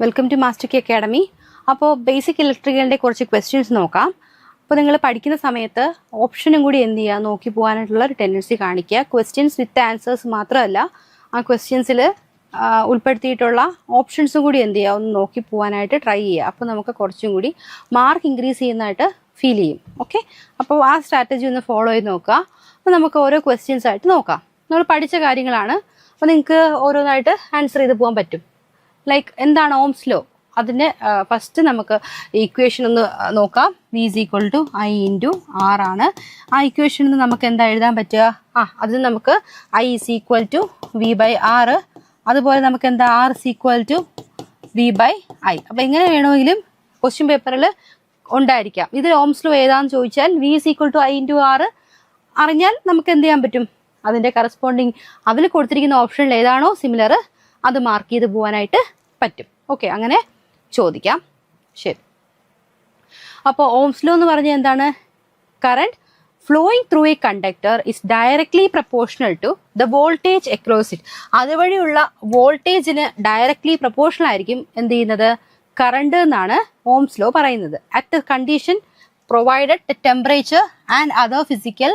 Welcome to master ki academy. അപ്പോൾ basic ഇലക്ട്രിക്കലിൻ്റെ കുറച്ച് ക്വസ്റ്റ്യൻസ് നോക്കാം. അപ്പോൾ നിങ്ങൾ പഠിക്കുന്ന സമയത്ത് ഓപ്ഷനും കൂടി എന്ത് ചെയ്യുക, നോക്കി പോകാനായിട്ടുള്ള ഒരു ടെൻഡൻസി കാണിക്കുക. ക്വസ്റ്റ്യൻസ് വിത്ത് ആൻസേഴ്സ് മാത്രമല്ല, ആ ക്വസ്റ്റ്യൻസിൽ ഉൾപ്പെടുത്തിയിട്ടുള്ള ഓപ്ഷൻസും കൂടി എന്ത് ചെയ്യുക, ഒന്ന് നോക്കി പോകാനായിട്ട് ട്രൈ ചെയ്യുക. അപ്പോൾ നമുക്ക് കുറച്ചും കൂടി മാർക്ക് ഇൻക്രീസ് ചെയ്യുന്നതായിട്ട് ഫീൽ ചെയ്യും. ഓക്കെ, അപ്പോൾ ആ സ്ട്രാറ്റജി ഒന്ന് ഫോളോ ചെയ്ത് നോക്കുക. അപ്പോൾ നമുക്ക് ഓരോ ക്വസ്റ്റ്യൻസ് ആയിട്ട് നോക്കാം. നമ്മൾ പഠിച്ച കാര്യങ്ങളാണ്, അപ്പോൾ നിങ്ങൾക്ക് ഓരോന്നായിട്ട് ആൻസർ ചെയ്ത് പോകാൻ പറ്റും. ലൈക്ക് എന്താണ് ഓംസ് ലോ, അതിന് ഫസ്റ്റ് നമുക്ക് ഇക്വേഷൻ ഒന്ന് നോക്കാം. V is equal to I into R ആണ്. ആ ഇക്വേഷനിൽ നിന്ന് നമുക്ക് എന്താ എഴുതാൻ പറ്റുക, അതിന് നമുക്ക് I is equal to V by R, അതുപോലെ നമുക്ക് എന്താ R is equal to V by I. അപ്പോൾ എങ്ങനെ വേണമെങ്കിലും ക്വസ്റ്റ്യൻ പേപ്പറിൽ ഉണ്ടായിരിക്കാം. ഇതിൽ ഓംസ് ലോ ഏതാണെന്ന് ചോദിച്ചാൽ V is equal to I into R അറിഞ്ഞാൽ നമുക്ക് എന്ത് ചെയ്യാൻ പറ്റും, അതിൻ്റെ കറസ്പോണ്ടിങ് അതിൽ കൊടുത്തിരിക്കുന്ന ഓപ്ഷനിൽ ഏതാണോ സിമിലർ അത് മാർക്ക് ചെയ്ത് പോകാനായിട്ട് പറ്റും. ഓക്കെ, അങ്ങനെ ചോദിക്കാം. ശരി, അപ്പോൾ ഓംസ് ലോ എന്ന് പറഞ്ഞാൽ എന്താണ്? Current flowing through a conductor is directly proportional to the voltage across it. അതുവഴിയുള്ള വോൾട്ടേജിന് ഡയറക്ട്ലി പ്രപ്പോർഷണൽ ആയിരിക്കും എന്ത് ചെയ്യുന്നത്, കറണ്ട് എന്നാണ് ഓംസ് ലോ പറയുന്നത്. At the condition provided the temperature and other physical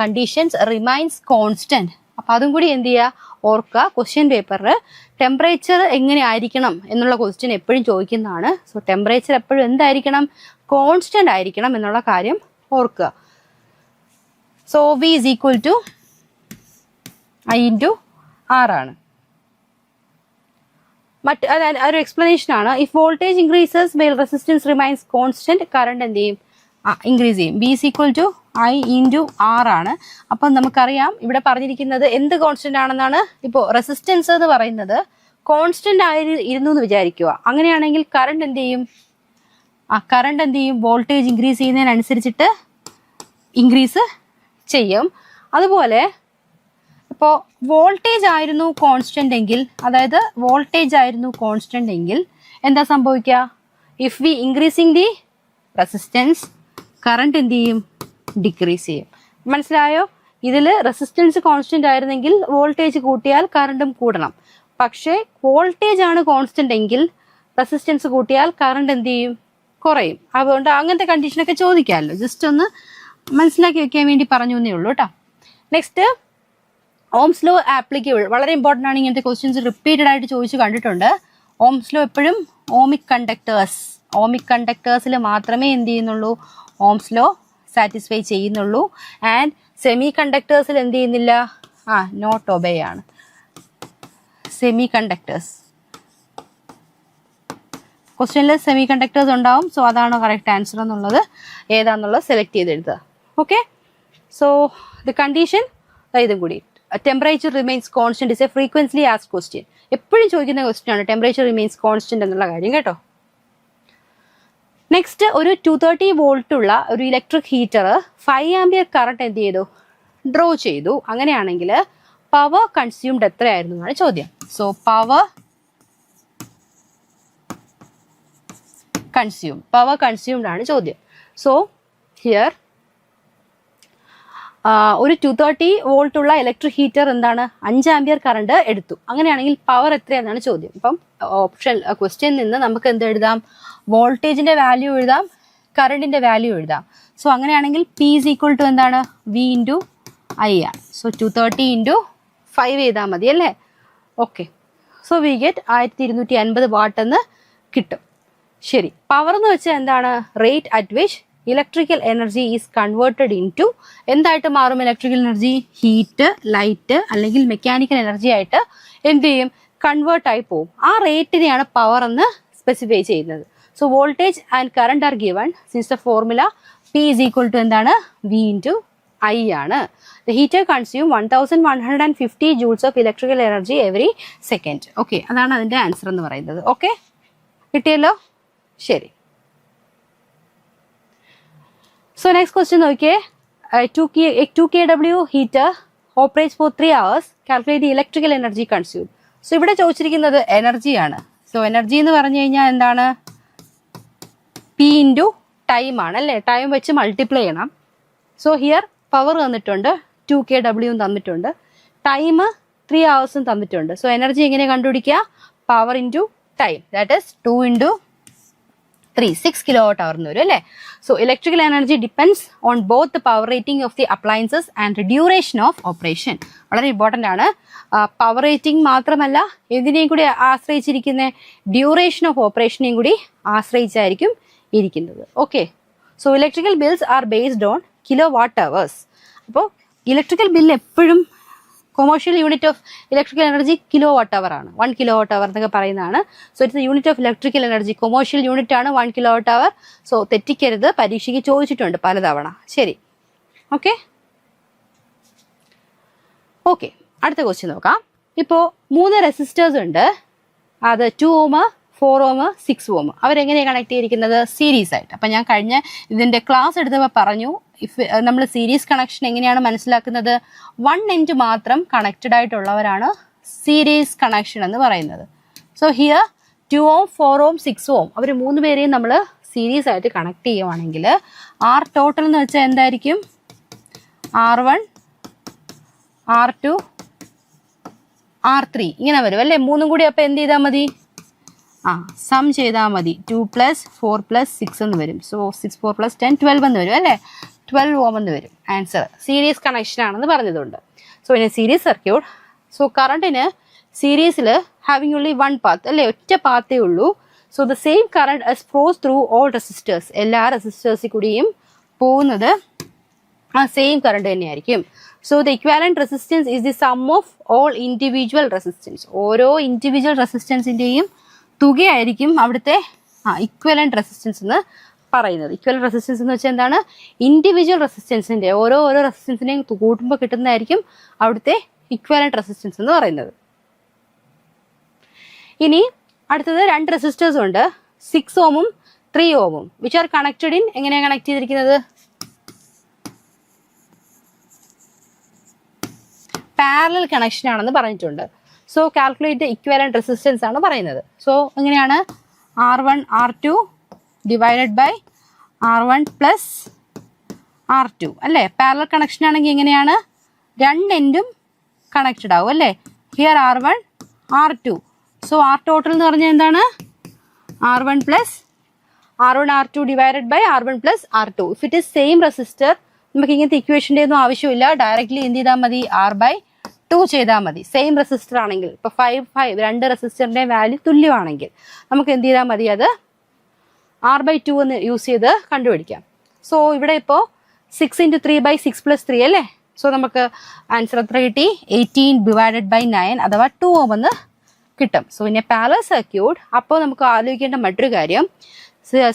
conditions remains constant. അപ്പം അതും കൂടി എന്ത് ചെയ്യുക, ഓർക്കുക. ക്വസ്റ്റ്യൻ പേപ്പറിൽ ടെമ്പറേച്ചർ എങ്ങനെ ആയിരിക്കണം എന്നുള്ള ക്വസ്റ്റ്യൻ എപ്പോഴും ചോദിക്കുന്നതാണ്. സോ ടെമ്പറേച്ചർ എപ്പോഴും എന്തായിരിക്കണം, കോൺസ്റ്റന്റ് ആയിരിക്കണം എന്നുള്ള കാര്യം ഓർക്കുക. So V is equal to I into R ആണ്. അതായത് ഒരു എക്സ്പ്ലനേഷൻ ആണ്. If voltage increases well resistance remains constant, current എന്ത് ചെയ്യും, ഇൻക്രീസ് ചെയ്യും. B is equal to I into R ആണ്. അപ്പം നമുക്കറിയാം ഇവിടെ പറഞ്ഞിരിക്കുന്നത് എന്ത് കോൺസ്റ്റന്റ് ആണെന്നാണ്. ഇപ്പോൾ റെസിസ്റ്റൻസ് എന്ന് പറയുന്നത് കോൺസ്റ്റന്റ് ആയിരുന്നു എന്ന് വിചാരിക്കുക. അങ്ങനെയാണെങ്കിൽ കറണ്ട് എന്ത് ചെയ്യും, കറണ്ട് എന്ത് ചെയ്യും, വോൾട്ടേജ് ഇൻക്രീസ് ചെയ്യുന്നതിനനുസരിച്ചിട്ട് ഇൻക്രീസ് ചെയ്യും. അതുപോലെ ഇപ്പോൾ വോൾട്ടേജ് ആയിരുന്നു കോൺസ്റ്റന്റ് എങ്കിൽ, അതായത് വോൾട്ടേജ് ആയിരുന്നു കോൺസ്റ്റന്റ് എങ്കിൽ എന്താ സംഭവിക്കുക, if we increasing the resistance current എന്ത് ചെയ്യും, ഡിക്രീസ് ചെയ്യും. മനസ്സിലായോ? ഇതിൽ റെസിസ്റ്റൻസ് കോൺസ്റ്റന്റ് ആയിരുന്നെങ്കിൽ വോൾട്ടേജ് കൂട്ടിയാൽ കറണ്ടും കൂടണം. പക്ഷേ വോൾട്ടേജ് ആണ് കോൺസ്റ്റന്റ് എങ്കിൽ റെസിസ്റ്റൻസ് കൂട്ടിയാൽ കറണ്ട് എന്ത് ചെയ്യും, കുറയും. അതുകൊണ്ട് അങ്ങനത്തെ കണ്ടീഷനൊക്കെ ചോദിക്കാമല്ലോ. ജസ്റ്റ് ഒന്ന് മനസ്സിലാക്കി വെക്കാൻ വേണ്ടി പറഞ്ഞു എന്നേ ഉള്ളൂ കേട്ടോ. Next, Ohm's law applicable. വളരെ ഇമ്പോർട്ടൻ്റ് ആണ്, ഇങ്ങനത്തെ ക്വസ്റ്റ്യൻസ് റിപ്പീറ്റഡ് ആയിട്ട് ചോദിച്ചു കണ്ടിട്ടുണ്ട്. ഓംസ് ലോ എപ്പോഴും ഓമിക് കണ്ടക്ടേഴ്സിൽ മാത്രമേ എന്ത് ചെയ്യുന്നുള്ളൂ, ഓംസ് ലോ സാറ്റിസ്ഫൈ ചെയ്യുന്നുള്ളൂ. ആൻഡ് സെമി കണ്ടക്ടേഴ്സിൽ എന്ത് ചെയ്യുന്നില്ല, നോട്ട് ഒബേ ആണ്. സെമി കണ്ടക്ടേഴ്സ് ക്വസ്റ്റ്യനിൽ സെമി കണ്ടക്ടേഴ്സ് ഉണ്ടാവും. സോ അതാണോ കറക്റ്റ് ആൻസർ എന്നുള്ളത് ഏതാണെന്നുള്ളത് സെലക്ട് ചെയ്ത് എഴുതുക. ഓക്കെ, സോ ദ കണ്ടീഷൻ ഇതും കൂടി. Temperature remains constant is a frequently asked question. എപ്പോഴും ചോദിക്കുന്ന ക്വസ്റ്റ്യൻ ആണ് ടെമ്പറേച്ചർ റിമെയിൻസ് കോൺസ്റ്റന്റ് എന്നുള്ള കാര്യം കേട്ടോ. നെക്സ്റ്റ്, ഒരു 230 വോൾട്ട് ഉള്ള ഒരു ഇലക്ട്രിക് ഹീറ്റർ 5 ആംപിയർ കറണ്ട് എന്ത് ചെയ്തു, ഡ്രോ ചെയ്തു. അങ്ങനെയാണെങ്കിൽ പവർ കൺസ്യൂംഡ് എത്രയായിരുന്നു എന്നാണ് ചോദ്യം. സോ പവർ കൺസ്യൂംഡ് ആണ് ചോദ്യം. സോ ഹിയർ ഒരു 230 വോൾട്ട് ഉള്ള ഇലക്ട്രിക് ഹീറ്റർ എന്താണ്, 5 ആംപിയർ കറണ്ട് എടുത്തു. അങ്ങനെയാണെങ്കിൽ പവർ എത്രയാണെന്നാണ് ചോദ്യം. അപ്പം ഓപ്ഷൻ ക്വസ്റ്റ്യൻ നിന്ന് നമുക്ക് എന്ത് എഴുതാം, വോൾട്ടേജിന്റെ വാല്യൂ എഴുതാം, കറണ്ടിന്റെ വാല്യൂ എഴുതാം. സോ അങ്ങനെയാണെങ്കിൽ പി ഈസ് ഈക്വൽ ടു എന്താണ്, വി ഇൻറ്റു ഐ ആണ്. സോ 230 ഇൻറ്റു 5 ചെയ്താൽ മതി അല്ലേ. Okay, so we get 1250 watt എന്ന് കിട്ടും. ശരി, പവർ എന്ന് വെച്ചാൽ എന്താണ്, rate at which electrical energy is converted into എന്തായിട്ട് മാറും, ഇലക്ട്രിക്കൽ എനർജി ഹീറ്റ്, ലൈറ്റ് അല്ലെങ്കിൽ മെക്കാനിക്കൽ എനർജി ആയിട്ട് എന്ത് ചെയ്യും, കൺവേർട്ടായി പോകും. ആ റേറ്റിനെയാണ് പവർ എന്ന് സ്പെസിഫൈ ചെയ്യുന്നത്. So voltage and current are given since the formula P is equal to എന്താണ്, വി ഇൻറ്റു ഐ ആണ്. The heater consume 1150 joules of electrical energy every second. Okay, അതാണ് അതിൻ്റെ ആൻസർ എന്ന് പറയുന്നത്. ഓക്കെ, കിട്ടിയല്ലോ. ശരി, സോ നെക്സ്റ്റ് ക്വസ്റ്റ്യൻ നോക്കിയേ. 2 kW heater operates for 3 hours. Calculate the electrical energy consumed. So ഇവിടെ ചോദിച്ചിരിക്കുന്നത് എനർജിയാണ്. സോ എനർജി എന്ന് പറഞ്ഞു കഴിഞ്ഞാൽ എന്താണ്, പി ഇൻറ്റു ടൈം ആണ് അല്ലേ. ടൈം വെച്ച് മൾട്ടിപ്ലൈ ചെയ്യണം. സോ ഹിയർ പവർ തന്നിട്ടുണ്ട്, 2 kW തന്നിട്ടുണ്ട്, ടൈം 3 hours തന്നിട്ടുണ്ട്. സോ എനർജി എങ്ങനെ കണ്ടുപിടിക്കുക, power into time, that is 2 into 3, 6 kilowatt hour എന്ന് വരും അല്ലേ. So electrical energy depends on both the power rating of the appliances and duration of operation. വളരെ important ആണ്. പവർ റേറ്റിംഗ് മാത്രമല്ല എന്തിനേയും കൂടി ആശ്രയിച്ചിരിക്കുന്ന ഡ്യൂറേഷൻ ഓഫ് ഓപ്പറേഷനെയും കൂടി ആശ്രയിച്ചായിരിക്കും ഇരിക്കുന്നത്. Okay, so electrical bills are based on kilowatt hours. അപ്പോൾ ഇലക്ട്രിക്കൽ ബില്ല് എപ്പോഴും commercial unit of electrical energy kilowatt hour ആണ്. 1 കിലോ വാട്ട് അവർ എന്നൊക്കെ പറയുന്നതാണ്. So it's unit of electrical energy. Commercial unit ആണ് 1 kilowatt hour. So തെറ്റിക്കരുത്, പരീക്ഷയ്ക്ക് ചോദിച്ചിട്ടുണ്ട് പലതവണ. ശരി, ഓക്കെ ഓക്കെ. അടുത്ത ക്വസ്റ്റ്യൻ നോക്കാം. ഇപ്പോൾ 3 റെസിസ്റ്റേഴ്സ് ഉണ്ട്. അത് 2 ohm, 4 ohm, 6 ohm. അവരെങ്ങനെയാണ് കണക്ട് ചെയ്തിരിക്കുന്നത്? സീരീസ് ആയിട്ട്. അപ്പം ഞാൻ കഴിഞ്ഞ ഇതിൻ്റെ ക്ലാസ് എടുത്തപ്പോൾ പറഞ്ഞു, നമ്മൾ സീരീസ് കണക്ഷൻ എങ്ങനെയാണ് മനസ്സിലാക്കുന്നത്? 1 end മാത്രം കണക്റ്റഡ് ആയിട്ടുള്ളവരാണ് സീരീസ് കണക്ഷൻ എന്ന് പറയുന്നത്. So here 2 ohm, 4 ohm, 6 ohm അവർ 3 പേരെയും നമ്മൾ സീരീസ് ആയിട്ട് കണക്ട് ചെയ്യുവാണെങ്കിൽ ആർ ടോട്ടൽ എന്ന് വെച്ചാൽ എന്തായിരിക്കും? R1, R2, R3 ഇങ്ങനെ വരും അല്ലേ. 3 കൂടി അപ്പോൾ എന്ത് ചെയ്താൽ മതി? സം ചെയ്താൽ മതി. 2 + 4 + 6 എന്ന് വരും. സോ 6, 4 + 10, 12 എന്ന് വരും അല്ലേ. 12 ohm എന്ന് വരും ആൻസർ. സീരീസ് കണക്ഷൻ ആണെന്ന് പറഞ്ഞതുകൊണ്ട്. So in a series circuit, so കറണ്ടിന് സീരീസിൽ ഹാവിങ് ഓൺലി 1 പാത്ത് അല്ലേ, ഒറ്റ പാത്തേ ഉള്ളൂ. So the same current as flows through all resistors. എല്ലാ റെസിസ്റ്റേഴ്സിൽ കൂടിയും പോകുന്നത് ആ സെയിം കറണ്ട് തന്നെയായിരിക്കും. So the equivalent resistance is the sum of all individual resistance. ഓരോ ഇൻഡിവിജ്വൽ റെസിസ്റ്റൻസിൻ്റെയും തുകയായിരിക്കും അവിടുത്തെ ഇക്വലന്റ് റെസിസ്റ്റൻസ് എന്ന് പറയുന്നത്. ഇക്വലന്റ് റെസിസ്റ്റൻസ് എന്ന് വെച്ചാൽ എന്താണ്? ഇൻഡിവിജ്വൽ റെസിസ്റ്റൻസിന്റെ ഓരോ റെസിസ്റ്റൻസിനെയും കൂട്ടുമ്പോൾ കിട്ടുന്നതായിരിക്കും അവിടുത്തെ ഇക്വലന്റ് റെസിസ്റ്റൻസ് എന്ന് പറയുന്നത്. ഇനി അടുത്തത് 2 റെസിസ്റ്റേഴ്സ് ഉണ്ട്, 6 ohm, 3 ohm, which are connected in എങ്ങനെയാണ് കണക്ട് ചെയ്തിരിക്കുന്നത്? പാരലൽ കണക്ഷൻ ആണെന്ന് പറഞ്ഞിട്ടുണ്ട്. So calculate the equivalent resistance ആണ് പറയുന്നത്. സോ എങ്ങനെയാണ്? R1, R2 divided by R1 + R2 അല്ലേ. പാരലൽ കണക്ഷൻ ആണെങ്കിൽ എങ്ങനെയാണ്? 2 എൻഡും കണക്റ്റഡ് ആവും അല്ലേ. Here R1, R2. So R total എന്ന് പറഞ്ഞാൽ എന്താണ്? R1, R2 divided by R1 + R2. If it is same resistor നമുക്ക് ഇങ്ങനത്തെ ഇക്വേഷൻ്റെ ഒന്നും ആവശ്യമില്ല. ഡയറക്റ്റ്ലി എന്ത് ചെയ്താൽ മതി? R/2 ചെയ്താൽ മതി. സെയിം റെസിസ്റ്റർ ആണെങ്കിൽ, ഇപ്പോൾ 5, 5 2 റെസിസ്റ്ററിൻ്റെ വാല്യൂ തുല്യമാണെങ്കിൽ നമുക്ക് എന്ത് ചെയ്താൽ മതി? അത് R/2 എന്ന് യൂസ് ചെയ്ത് കണ്ടുപിടിക്കാം. സോ ഇവിടെ ഇപ്പോൾ 6 × 3 / 6 + 3 അല്ലേ. സോ നമുക്ക് ആൻസർ എത്ര കിട്ടി? 18 ഡിവൈഡഡ് ബൈ 9 അഥവാ 2 ohm എന്ന് കിട്ടും. സോ ഇനി പാരലൽ സർക്യൂട്ട്. അപ്പോൾ നമുക്ക് ആലോചിക്കേണ്ട മറ്റൊരു കാര്യം,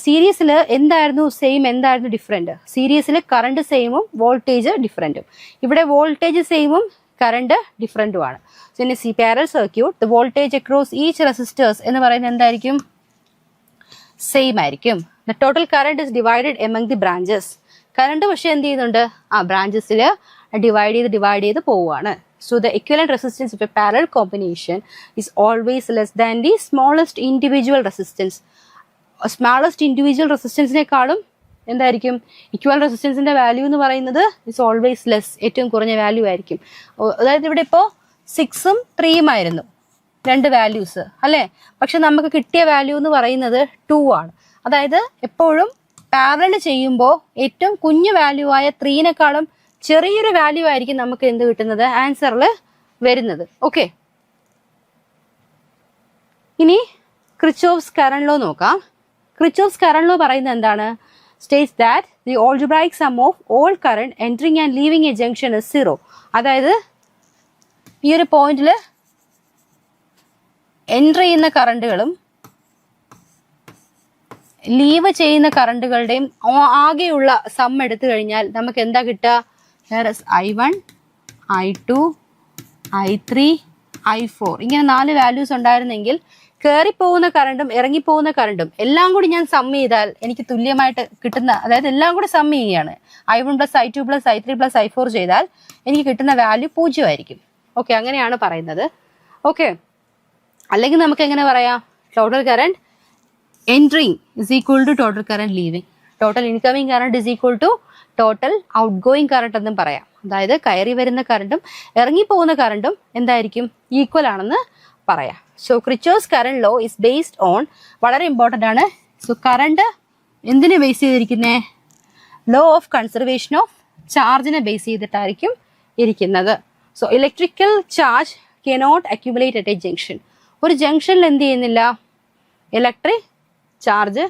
സീരീസിൽ എന്തായിരുന്നു സെയിം, എന്തായിരുന്നു ഡിഫറെൻറ്റ്? സീരീസിൽ കറണ്ട് സെയിമും വോൾട്ടേജ് ഡിഫറെൻറ്റും. ഇവിടെ വോൾട്ടേജ് സെയിമും കറണ്ട് ഡിഫറെൻറ്റുമാണ്. സോ ഇനി parallel circuit, the voltage across each resistors എന്ന് പറയുന്നത് എന്തായിരിക്കും? സെയിം ആയിരിക്കും. The total current is divided among the branches. Current പക്ഷേ എന്ത് ചെയ്യുന്നുണ്ട്? ബ്രാഞ്ചസിൽ ഡിവൈഡ് ചെയ്ത് പോവുകയാണ്. So the equivalent resistance of a parallel combination is always less than the smallest individual resistance. Smallest individual റെസിസ്റ്റൻസിനേക്കാളും എന്തായിരിക്കും? ഇക്വൽ റെസിസ്റ്റൻസിന്റെ വാല്യൂ എന്ന് പറയുന്നത് ഇസ് ഓൾവേസ് ലെസ്, ഏറ്റവും കുറഞ്ഞ വാല്യൂ ആയിരിക്കും. അതായത് ഇവിടെ ഇപ്പോൾ 6ഉം 3ഉം ആയിരുന്നു 2 വാല്യൂസ് അല്ലേ. പക്ഷെ നമുക്ക് കിട്ടിയ വാല്യൂ എന്ന് പറയുന്നത് 2 ആണ്. അതായത് എപ്പോഴും പാരലൽ ചെയ്യുമ്പോൾ ഏറ്റവും കുഞ്ഞു വാല്യൂ ആയ 3നേക്കാളും ചെറിയൊരു വാല്യൂ ആയിരിക്കും നമുക്ക് എന്ത് കിട്ടുന്നത്? ആൻസറിൽ വരുന്നത്. ഓക്കെ, ഇനി ക്രിച്ചോഫ്സ് കറന്റ് ലോ നോക്കാം. ക്രിച്ചോഫ്സ് കറന്റ് ലോ പറയുന്നത് എന്താണ്? states that the algebraic sum of all current entering and leaving a junction is 0. അതായത് ഈ ഒരു പോയിന്റിൽ എൻറ്റർ ചെയ്യുന്ന കറണ്ടുകളും ലീവ് ചെയ്യുന്ന കറണ്ടുകളുടെയും ആകെയുള്ള സം എടുത്തു കഴിഞ്ഞാൽ നമുക്ക് എന്താ കിട്ടുക? I1, I2, I3, I4 ഇങ്ങനെ 4 വാല്യൂസ് ഉണ്ടായിരുന്നെങ്കിൽ കയറിപ്പോകുന്ന കറണ്ടും ഇറങ്ങിപ്പോകുന്ന കറണ്ടും എല്ലാം കൂടി ഞാൻ സം ചെയ്താൽ എനിക്ക് തുല്യമായിട്ട് കിട്ടുന്ന, അതായത് എല്ലാം കൂടി സം ചെയ്യുകയാണ്, I1 + I2 + I3 + I4 ചെയ്താൽ എനിക്ക് കിട്ടുന്ന വാല്യൂ 0 ആയിരിക്കും. ഓക്കെ, അങ്ങനെയാണ് പറയുന്നത്. ഓക്കെ, അല്ലെങ്കിൽ നമുക്ക് എങ്ങനെ പറയാം? Total current entering is equal to total current leaving, total incoming current is equal to total outgoing current എന്നും പറയാം. അതായത് കയറി വരുന്ന കറണ്ടും ഇറങ്ങിപ്പോകുന്ന കറണ്ടും എന്തായിരിക്കും? ഈക്വൽ ആണെന്ന് പറയാം. So Kirchhoff's current law is based on, വളരെ ഇമ്പോർട്ടൻ്റ് ആണ്. സോ കറണ്ട് എന്തിനെ ബേസ് ചെയ്തിരിക്കുന്നേ? ലോ ഓഫ് കൺസർവേഷൻ ഓഫ് ചാർജിനെ ബേസ് ചെയ്തിട്ടായിരിക്കും ഇരിക്കുന്നത്. So electrical charge cannot accumulate at a junction. ഒരു ജംഗ്ഷനിൽ എന്ത് ചെയ്യുന്നില്ല? ഇലക്ട്രിക് ചാർജ്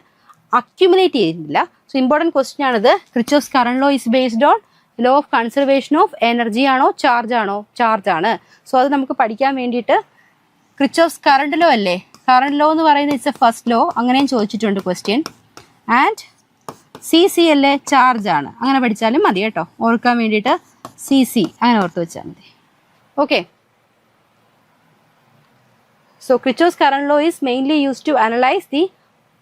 അക്യുമുലേറ്റ് ചെയ്യുന്നില്ല. സോ ഇമ്പോർട്ടൻറ്റ് ക്വസ്റ്റ്യൻ ആണിത്. Kirchhoff's current law is based on law of conservation of energy ആണോ ചാർജ് ആണോ? ചാർജ് ആണ്. സോ അത് നമുക്ക് പഠിക്കാൻ വേണ്ടിയിട്ട് ക്രിച്ചോസ് കറണ്ട് ലോ അല്ലേ, കറണ്ട് ലോ എന്ന് പറയുന്നത് ഇറ്റ്സ് എ ഫസ്റ്റ് ലോ, അങ്ങനെയും ചോദിച്ചിട്ടുണ്ട് ക്വസ്റ്റ്യൻ. ആൻഡ് സി അല്ലേ, ചാർജ് ആണ്. അങ്ങനെ പഠിച്ചാലും മതി കേട്ടോ, ഓർക്കാൻ വേണ്ടിയിട്ട് സി അങ്ങനെ ഓർത്ത് വെച്ചാൽ മതി. Okay. So Kirchhoff's current law is mainly use to analyse the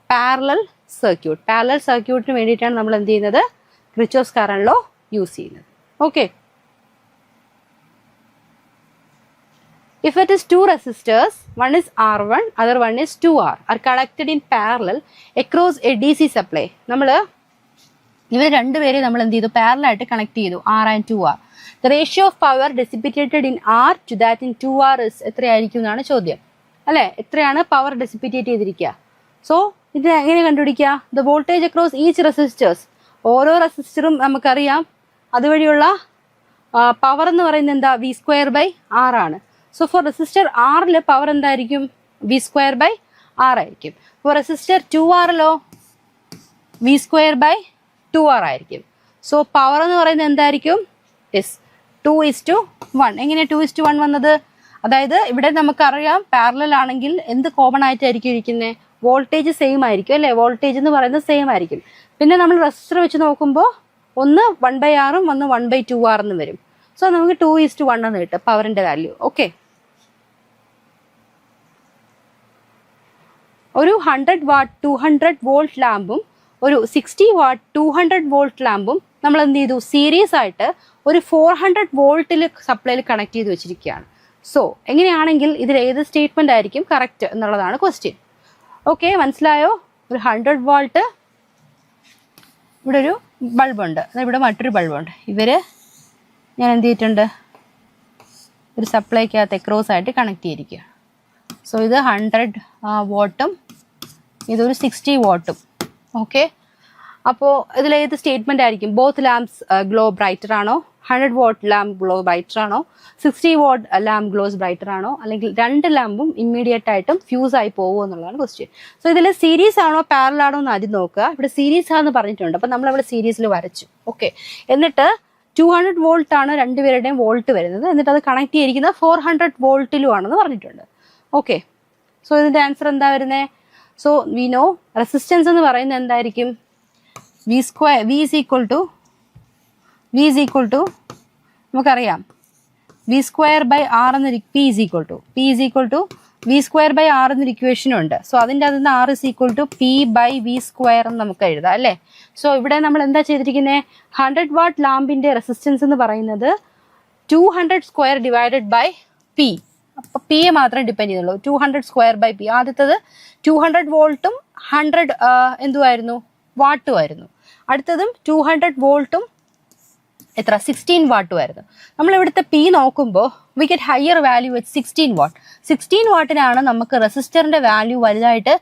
parallel circuit. Parallel സർക്യൂട്ടിന് വേണ്ടിയിട്ടാണ് നമ്മൾ എന്ത് ചെയ്യുന്നത്? ക്രിച്ചോസ് കറണ്ട് ലോ യൂസ് ചെയ്യുന്നത്. Okay. If it is two resistors, one is R1, other one is 2R, are connected in parallel across a DC supply. നമ്മൾ ഇവർ രണ്ടുപേരെ നമ്മൾ എന്ത് ചെയ്തു? പാരലൽ ആയിട്ട് കണക്ട് ചെയ്തു, R and 2R. The ratio of power dissipated in R to that in 2R is എത്രയായിരിക്കും എന്നാണ് ചോദ്യം, അല്ലേ? എത്രയാണ് പവർ ഡെസിപ്പിറ്റേറ്റ് ചെയ്തിരിക്കുക? സോ ഇത് എങ്ങനെ കണ്ടുപിടിക്കുക? The voltage across each resistors, ഓരോ റെസിസ്റ്ററും നമുക്കറിയാം അതുവഴിയുള്ള പവർ എന്ന് പറയുന്നത് എന്താ? V²/R ആണ്. സോ ഫോർ റെസിസ്റ്റർ ആറിൽ പവർ എന്തായിരിക്കും? V²/R ആയിരിക്കും. ഫോർ റെസിസ്റ്റർ 2Rലോ V²/2R ആയിരിക്കും. സോ പവർ എന്ന് പറയുന്നത് എന്തായിരിക്കും? 2:1. എങ്ങനെ 2:1 വന്നത്? അതായത് ഇവിടെ നമുക്കറിയാം പാരലൽ ആണെങ്കിൽ എന്ത് കോമൺ ആയിട്ടായിരിക്കും ഇരിക്കുന്നത്? വോൾട്ടേജ് സെയിം ആയിരിക്കും അല്ലേ? വോൾട്ടേജ് എന്ന് പറയുന്നത് സെയിം ആയിരിക്കും. പിന്നെ നമ്മൾ റെസിസ്റ്റർ വെച്ച് നോക്കുമ്പോൾ ഒന്ന് 1/R ഒന്ന് 1/2R എന്ന് വരും. സോ നമുക്ക് 2:1 എന്ന് കിട്ടും പവറിന്റെ വാല്യൂ. ഓക്കെ. ഒരു 100 വാട്ട് 200 വോൾട്ട് ലാമ്പും ഒരു 60 വാട്ട് 200 വോൾട്ട് ലാമ്പും നമ്മൾ എന്ത് ചെയ്തു? സീരീസ് ആയിട്ട് ഒരു 400 വോൾട്ടിൽ സപ്ലൈയിൽ കണക്ട് ചെയ്ത് വെച്ചിരിക്കുകയാണ്. സോ എങ്ങനെയാണെങ്കിൽ ഇതിൽ ഏത് സ്റ്റേറ്റ്മെന്റ് ആയിരിക്കും കറക്റ്റ് എന്നുള്ളതാണ് ക്വസ്റ്റ്യൻ. ഓക്കെ, മനസ്സിലായോ? ഒരു 100 വാൾട്ട്, ഇവിടെ ഒരു ബൾബുണ്ട്, ഇവിടെ മറ്റൊരു ബൾബുണ്ട്. ഇവര് ഞാൻ എന്ത് ചെയ്തിട്ടുണ്ട്? ഒരു സപ്ലൈക്കകത്ത് എക്രോസ് ആയിട്ട് കണക്ട് ചെയ്തിരിക്കുക. സോ ഇത് 100 വാട്ടും ഇതൊരു 60 വാട്ടും. ഓക്കെ. അപ്പോൾ ഇതിലേത് സ്റ്റേറ്റ്മെന്റ് ആയിരിക്കും? ബോത്ത് ലാംപ്സ് ഗ്ലോ ബ്രൈറ്റർ ആണോ? 100 വാട്ട് ലാമ്പ് ഗ്ലോ ബ്രൈറ്റർ ആണോ? 60 വാട്ട് ലാമ്പ് ഗ്ലോസ് ബ്രൈറ്റർ ആണോ? അല്ലെങ്കിൽ രണ്ട് ലാമ്പും ഇമ്മീഡിയറ്റ് ആയിട്ടും ഫ്യൂസ് ആയി പോകുമോ എന്നുള്ളതാണ് ക്വസ്റ്റ്യൻ. സോ ഇതിൽ സീരീസ് ആണോ പാരലൽ ആണോ എന്ന് ആദ്യം നോക്കുക. ഇവിടെ സീരീസ് ആണെന്ന് പറഞ്ഞിട്ടുണ്ട്, അപ്പം നമ്മൾ ഇവിടെ സീരീസിൽ വരച്ചു. ഓക്കെ. എന്നിട്ട് 200 വോൾട്ട് ആണ് രണ്ടുപേരുടെയും വോൾട്ട് വരുന്നത്. എന്നിട്ട് അത് കണക്ട് ചെയ്തിരിക്കുന്നത് 400 വോൾട്ടിലും ആണെന്ന് പറഞ്ഞിട്ടുണ്ട്. ഓക്കെ. സോ ഇതിന്റെ ആൻസർ എന്താ വരുന്നത്? സോ വി നോ റെസിസ്റ്റൻസ് എന്ന് പറയുന്നത് എന്തായിരിക്കും? V is equal to നമുക്കറിയാം V²/R എന്നൊരു P is equal to V²/R എന്നൊരു ഇക്വേഷൻ ഉണ്ട്. സോ അതിൻ്റെ അതിന് R is equal to P/V² എന്ന് നമുക്ക് എഴുതാം അല്ലേ? സോ ഇവിടെ നമ്മൾ എന്താ ചെയ്തിരിക്കുന്നത്? 100 വാട്ട് ലാമ്പിന്റെ റെസിസ്റ്റൻസ് എന്ന് പറയുന്നത് 200² ഡിവൈഡഡ് ബൈ P. അപ്പോൾ P യെ മാത്രമേ ഡിപ്പെൻഡ് ചെയ്യുന്നുള്ളൂ. 200² P. ആദ്യത്തത് 200 വോൾട്ടും 100 എന്തുമായിരുന്നു? വാട്ടും ആയിരുന്നു. അടുത്തതും 200 വോൾട്ടും എത്ര? 16 വാട്ടും ആയിരുന്നു. നമ്മൾ ഇവിടുത്തെ P നോക്കുമ്പോൾ we get higher value with 16 what. 16 വാട്ടിനാണ് നമുക്ക് റെസിസ്റ്ററിന്റെ വാല്യൂ വലുതായിട്ട്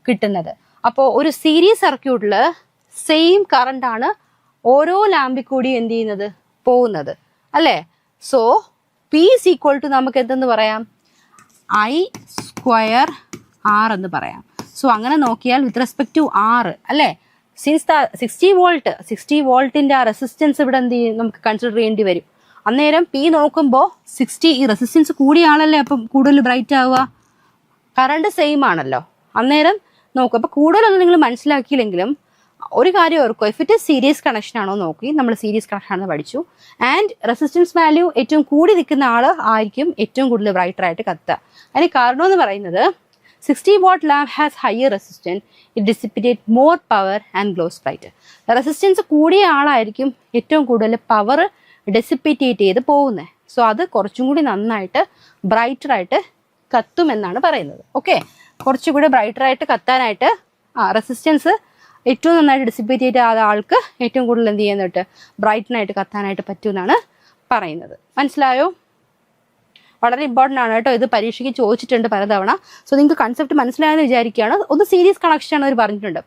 കിട്ടുന്നത്. അപ്പോൾ ഒരു സീരീസ് സർക്യൂട്ടിൽ സെയിം കറണ്ട് ആണ് ഓരോ ലാമ്പിൽ കൂടി എന്ത് ചെയ്യുന്നത്? പോകുന്നത് അല്ലേ? So P is equal to നമുക്ക് എന്തെന്ന് പറയാം? I²R എന്ന് പറയാം. സോ അങ്ങനെ നോക്കിയാൽ വിത്ത് റെസ്പെക്ട് ടു R അല്ലേ, സിൻസ് 60 വോൾട്ടിന്റെ ആ റെസിസ്റ്റൻസ് ഇവിടെ എന്ത് ചെയ്യും? നമുക്ക് കൺസിഡർ ചെയ്യേണ്ടി വരും. അന്നേരം P നോക്കുമ്പോൾ 60, ഈ റെസിസ്റ്റൻസ് കൂടിയ ആളല്ലേ അപ്പം കൂടുതൽ ബ്രൈറ്റ് ആവുക? കറണ്ട് സെയിം ആണല്ലോ. അന്നേരം നോക്കും. അപ്പോൾ കൂടുതലൊന്നും നിങ്ങൾ മനസ്സിലാക്കിയില്ലെങ്കിലും ഒരു കാര്യം ഓർക്കുക, ഇഫ് ഇറ്റ് സീരീസ് കണക്ഷൻ ആണോ നോക്കി. നമ്മൾ സീരീസ് കണക്ഷൻ ആണെന്ന് പഠിച്ചു. ആൻഡ് റെസിസ്റ്റൻസ് വാല്യൂ ഏറ്റവും കൂടി നിൽക്കുന്ന ആൾ ആയിരിക്കും ഏറ്റവും കൂടുതൽ ബ്രൈറ്റർ ആയിട്ട് കത്തുക. അതിന് കാരണം എന്ന് പറയുന്നത് 60 watt lamp has higher resistance, it dissipates more power and glows brighter. Resistance കൂടിയ ആളായിരിക്കും ഏറ്റവും കൂടുതൽ പവർ ഡെസിപ്പിറ്റേറ്റ് ചെയ്ത് പോകുന്നത്. സോ അത് കുറച്ചും കൂടി നന്നായിട്ട് ബ്രൈറ്റർ ആയിട്ട് കത്തുമെന്നാണ് പറയുന്നത്. ഓക്കെ, കുറച്ചുകൂടി ബ്രൈറ്റർ ആയിട്ട് കത്താനായിട്ട് റെസിസ്റ്റൻസ് ഏറ്റവും നന്നായിട്ട് ഡിസിപ്പേറ്റ് ചെയ്ത ആൾക്ക് ഏറ്റവും കൂടുതൽ എന്ത് ചെയ്യുന്നിട്ട് ബ്രൈറ്റനായിട്ട് കത്താനായിട്ട് പറ്റുമെന്നാണ് പറയുന്നത്. മനസ്സിലായോ? വളരെ ഇമ്പോർട്ടൻ്റ് ആണ് കേട്ടോ, ഇത് പരീക്ഷയ്ക്ക് ചോദിച്ചിട്ടുണ്ട് പലതവണ. സോ നിങ്ങൾക്ക് കൺസെപ്റ്റ് മനസ്സിലായെന്ന് വിചാരിക്കുകയാണ്. ഒന്ന് സീരീസ് കണക്ഷൻ ആണ് അവർ പറഞ്ഞിട്ടുണ്ട്.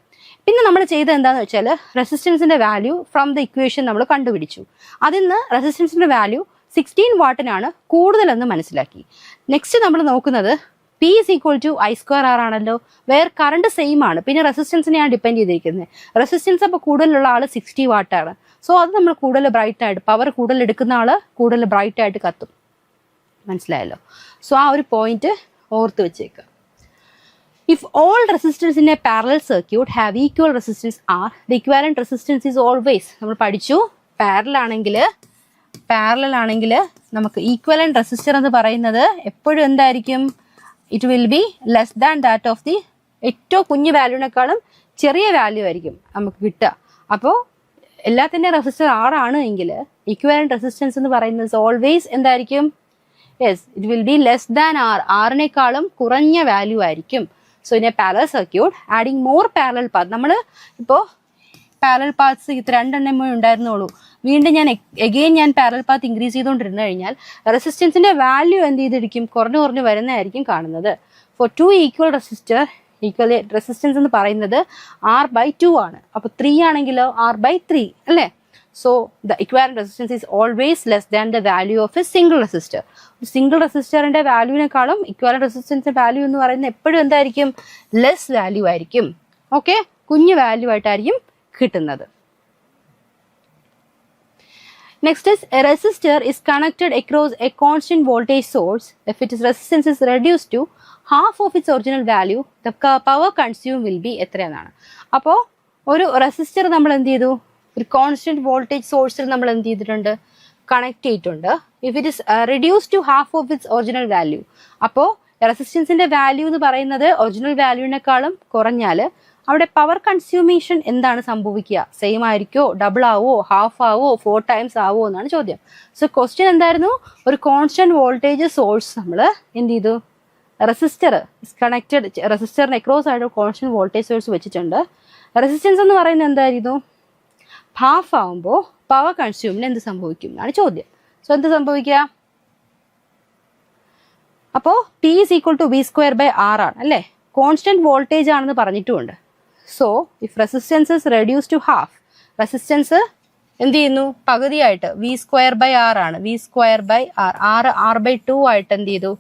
പിന്നെ നമ്മൾ ചെയ്തത് എന്താണെന്ന് വെച്ചാൽ റെസിസ്റ്റൻസിന്റെ വാല്യൂ ഫ്രം ദ ഇക്വേഷൻ നമ്മൾ കണ്ടുപിടിച്ചു. അതിൽ നിന്ന് റെസിസ്റ്റൻസിന്റെ വാല്യൂ 16 വാട്ടിനാണ് കൂടുതലെന്ന് മനസ്സിലാക്കി. നെക്സ്റ്റ് നമ്മൾ നോക്കുന്നത് P is equal to I square R ആണല്ലോ, വേർ കറണ്ട് സെയിം ആണ്, പിന്നെ റെസിസ്റ്റൻസിനെയാണ് ഡിപ്പെൻഡ് ചെയ്തിരിക്കുന്നത്. റെസിസ്റ്റൻസ് അപ്പോൾ കൂടുതലുള്ള ആൾ 60 വാട്ടാണ്. സോ അത് നമ്മൾ കൂടുതൽ ബ്രൈറ്റ് ആയിട്ട്, പവർ കൂടുതൽ എടുക്കുന്ന ആൾ കൂടുതൽ ബ്രൈറ്റ് ആയിട്ട് കത്തും. മനസ്സിലായല്ലോ? സോ ആ ഒരു പോയിന്റ് ഓർത്ത് വെച്ചേക്കുക. If all resistance in a parallel circuit have equal resistance R, the equivalent resistance is always, നമ്മൾ പഠിച്ചു പാരലൽ ആണെങ്കിൽ നമുക്ക് ഈക്വലന്റ് റെസിസ്റ്റർ എന്ന് പറയുന്നത് എപ്പോഴും എന്തായിരിക്കും? It will be less than that of the, ഏറ്റവും കുഞ്ഞു വാല്യൂവിനേക്കാളും ചെറിയ വാല്യൂ ആയിരിക്കും നമുക്ക് കിട്ടുക. അപ്പോൾ എല്ലാത്തിൻ്റെ റെസിസ്റ്റർ ആറാണ് എങ്കിൽ ഇക്വാലന്റ് റെസിസ്റ്റൻസ് എന്ന് പറയുന്നത് ഓൾവേസ് എന്തായിരിക്കും? Yes, it will be less than R, ആറിനേക്കാളും കുറഞ്ഞ വാല്യൂ ആയിരിക്കും. So in a parallel circuit adding more parallel path, നമ്മൾ ഇപ്പോൾ പാരലൽ പാത്ത്സ് ഇത് 2 എണ്ണമേ ഉണ്ടായിരുന്നുള്ളൂ, വീണ്ടും ഞാൻ പാരലൽ പാത്ത് ഇൻക്രീസ് ചെയ്തുകൊണ്ടിരുന്നു കഴിഞ്ഞാൽ റെസിസ്റ്റൻസിന്റെ വാല്യൂ എന്ത് ചെയ്തിരിക്കും? കുറഞ്ഞു വരുന്നതായിരിക്കും കാണുന്നത്. ഫോർ 2 ഈക്വൽ റെസിസ്റ്റൻസ് എന്ന് പറയുന്നത് R/2 ആണ്. അപ്പോൾ 3 ആണെങ്കിലോ R/3 അല്ലേ? So the equivalent resistance is always less than the value of A single resistor. Single റെസിസ്റ്ററിന്റെ വാല്യൂവിനേക്കാളും ഇക്വാലന്റ് റെസിസ്റ്റൻസിന്റെ വാല്യൂ എന്ന് പറയുന്നത് എപ്പോഴും എന്തായിരിക്കും? ലെസ് വാല്യൂ ആയിരിക്കും. ഓക്കെ, കുഞ്ഞു വാല്യൂ ആയിട്ടായിരിക്കും കിട്ടുന്നത്. Next is a resistor is connected across a constant voltage source. If its resistance is reduced to half of its original value, the power consumed will be എത്രയെന്നാണ്. അപ്പോൾ ഒരു resistor നമ്മൾ എന്ത് ചെയ്തു? ഒരു കോൺസ്റ്റന്റ് വോൾട്ടേജ് സോഴ്സിൽ നമ്മൾ എന്ത് ചെയ്തിട്ടുണ്ട്? കണക്ട് ചെയ്തിട്ടുണ്ട്. If it is reduce to half of its original value, അപ്പോൾ റെസിസ്റ്റൻസിന്റെ വാല്യൂ എന്ന് പറയുന്നത് ഒറിജിനൽ വാല്യൂവിനേക്കാളും കുറഞ്ഞാൽ അവിടെ പവർ കൺസ്യൂമേഷൻ എന്താണ് സംഭവിക്കുക? സെയിം ആയിരിക്കോ, ഡബിൾ ആവോ, ഹാഫ് ആവോ, 4 ടൈംസ് ആവോ എന്നാണ് ചോദ്യം. സോ ക്വസ്റ്റ്യൻ എന്തായിരുന്നു? ഒരു കോൺസ്റ്റന്റ് വോൾട്ടേജ് സോഴ്സ് നമ്മൾ എന്ത് ചെയ്തു? റെസിസ്റ്റർ കണക്റ്റഡ്, റെസിസ്റ്ററിന് അക്രോസ് ആയിട്ട് കോൺസ്റ്റന്റ് വോൾട്ടേജ് സോഴ്സ് വെച്ചിട്ടുണ്ട്. റെസിസ്റ്റൻസ് എന്ന് പറയുന്നത് എന്തായിരുന്നു? ഹാഫ് ആവുമ്പോൾ പവർ കൺസ്യൂമിന് എന്ത് സംഭവിക്കും എന്നാണ് ചോദ്യം. സോ എന്ത് സംഭവിക്കുക? അപ്പോൾ P is equal to V²/R ആണ് അല്ലേ? കോൺസ്റ്റന്റ് വോൾട്ടേജ് ആണെന്ന് പറഞ്ഞിട്ടുമുണ്ട്. So if resistance is reduce to half, resistance എന്ത് ചെയ്യുന്നു? പകുതിയായിട്ട് V²/R ആണ്. V²/R, R/2 ആയിട്ട് എന്ത് ചെയ്തു?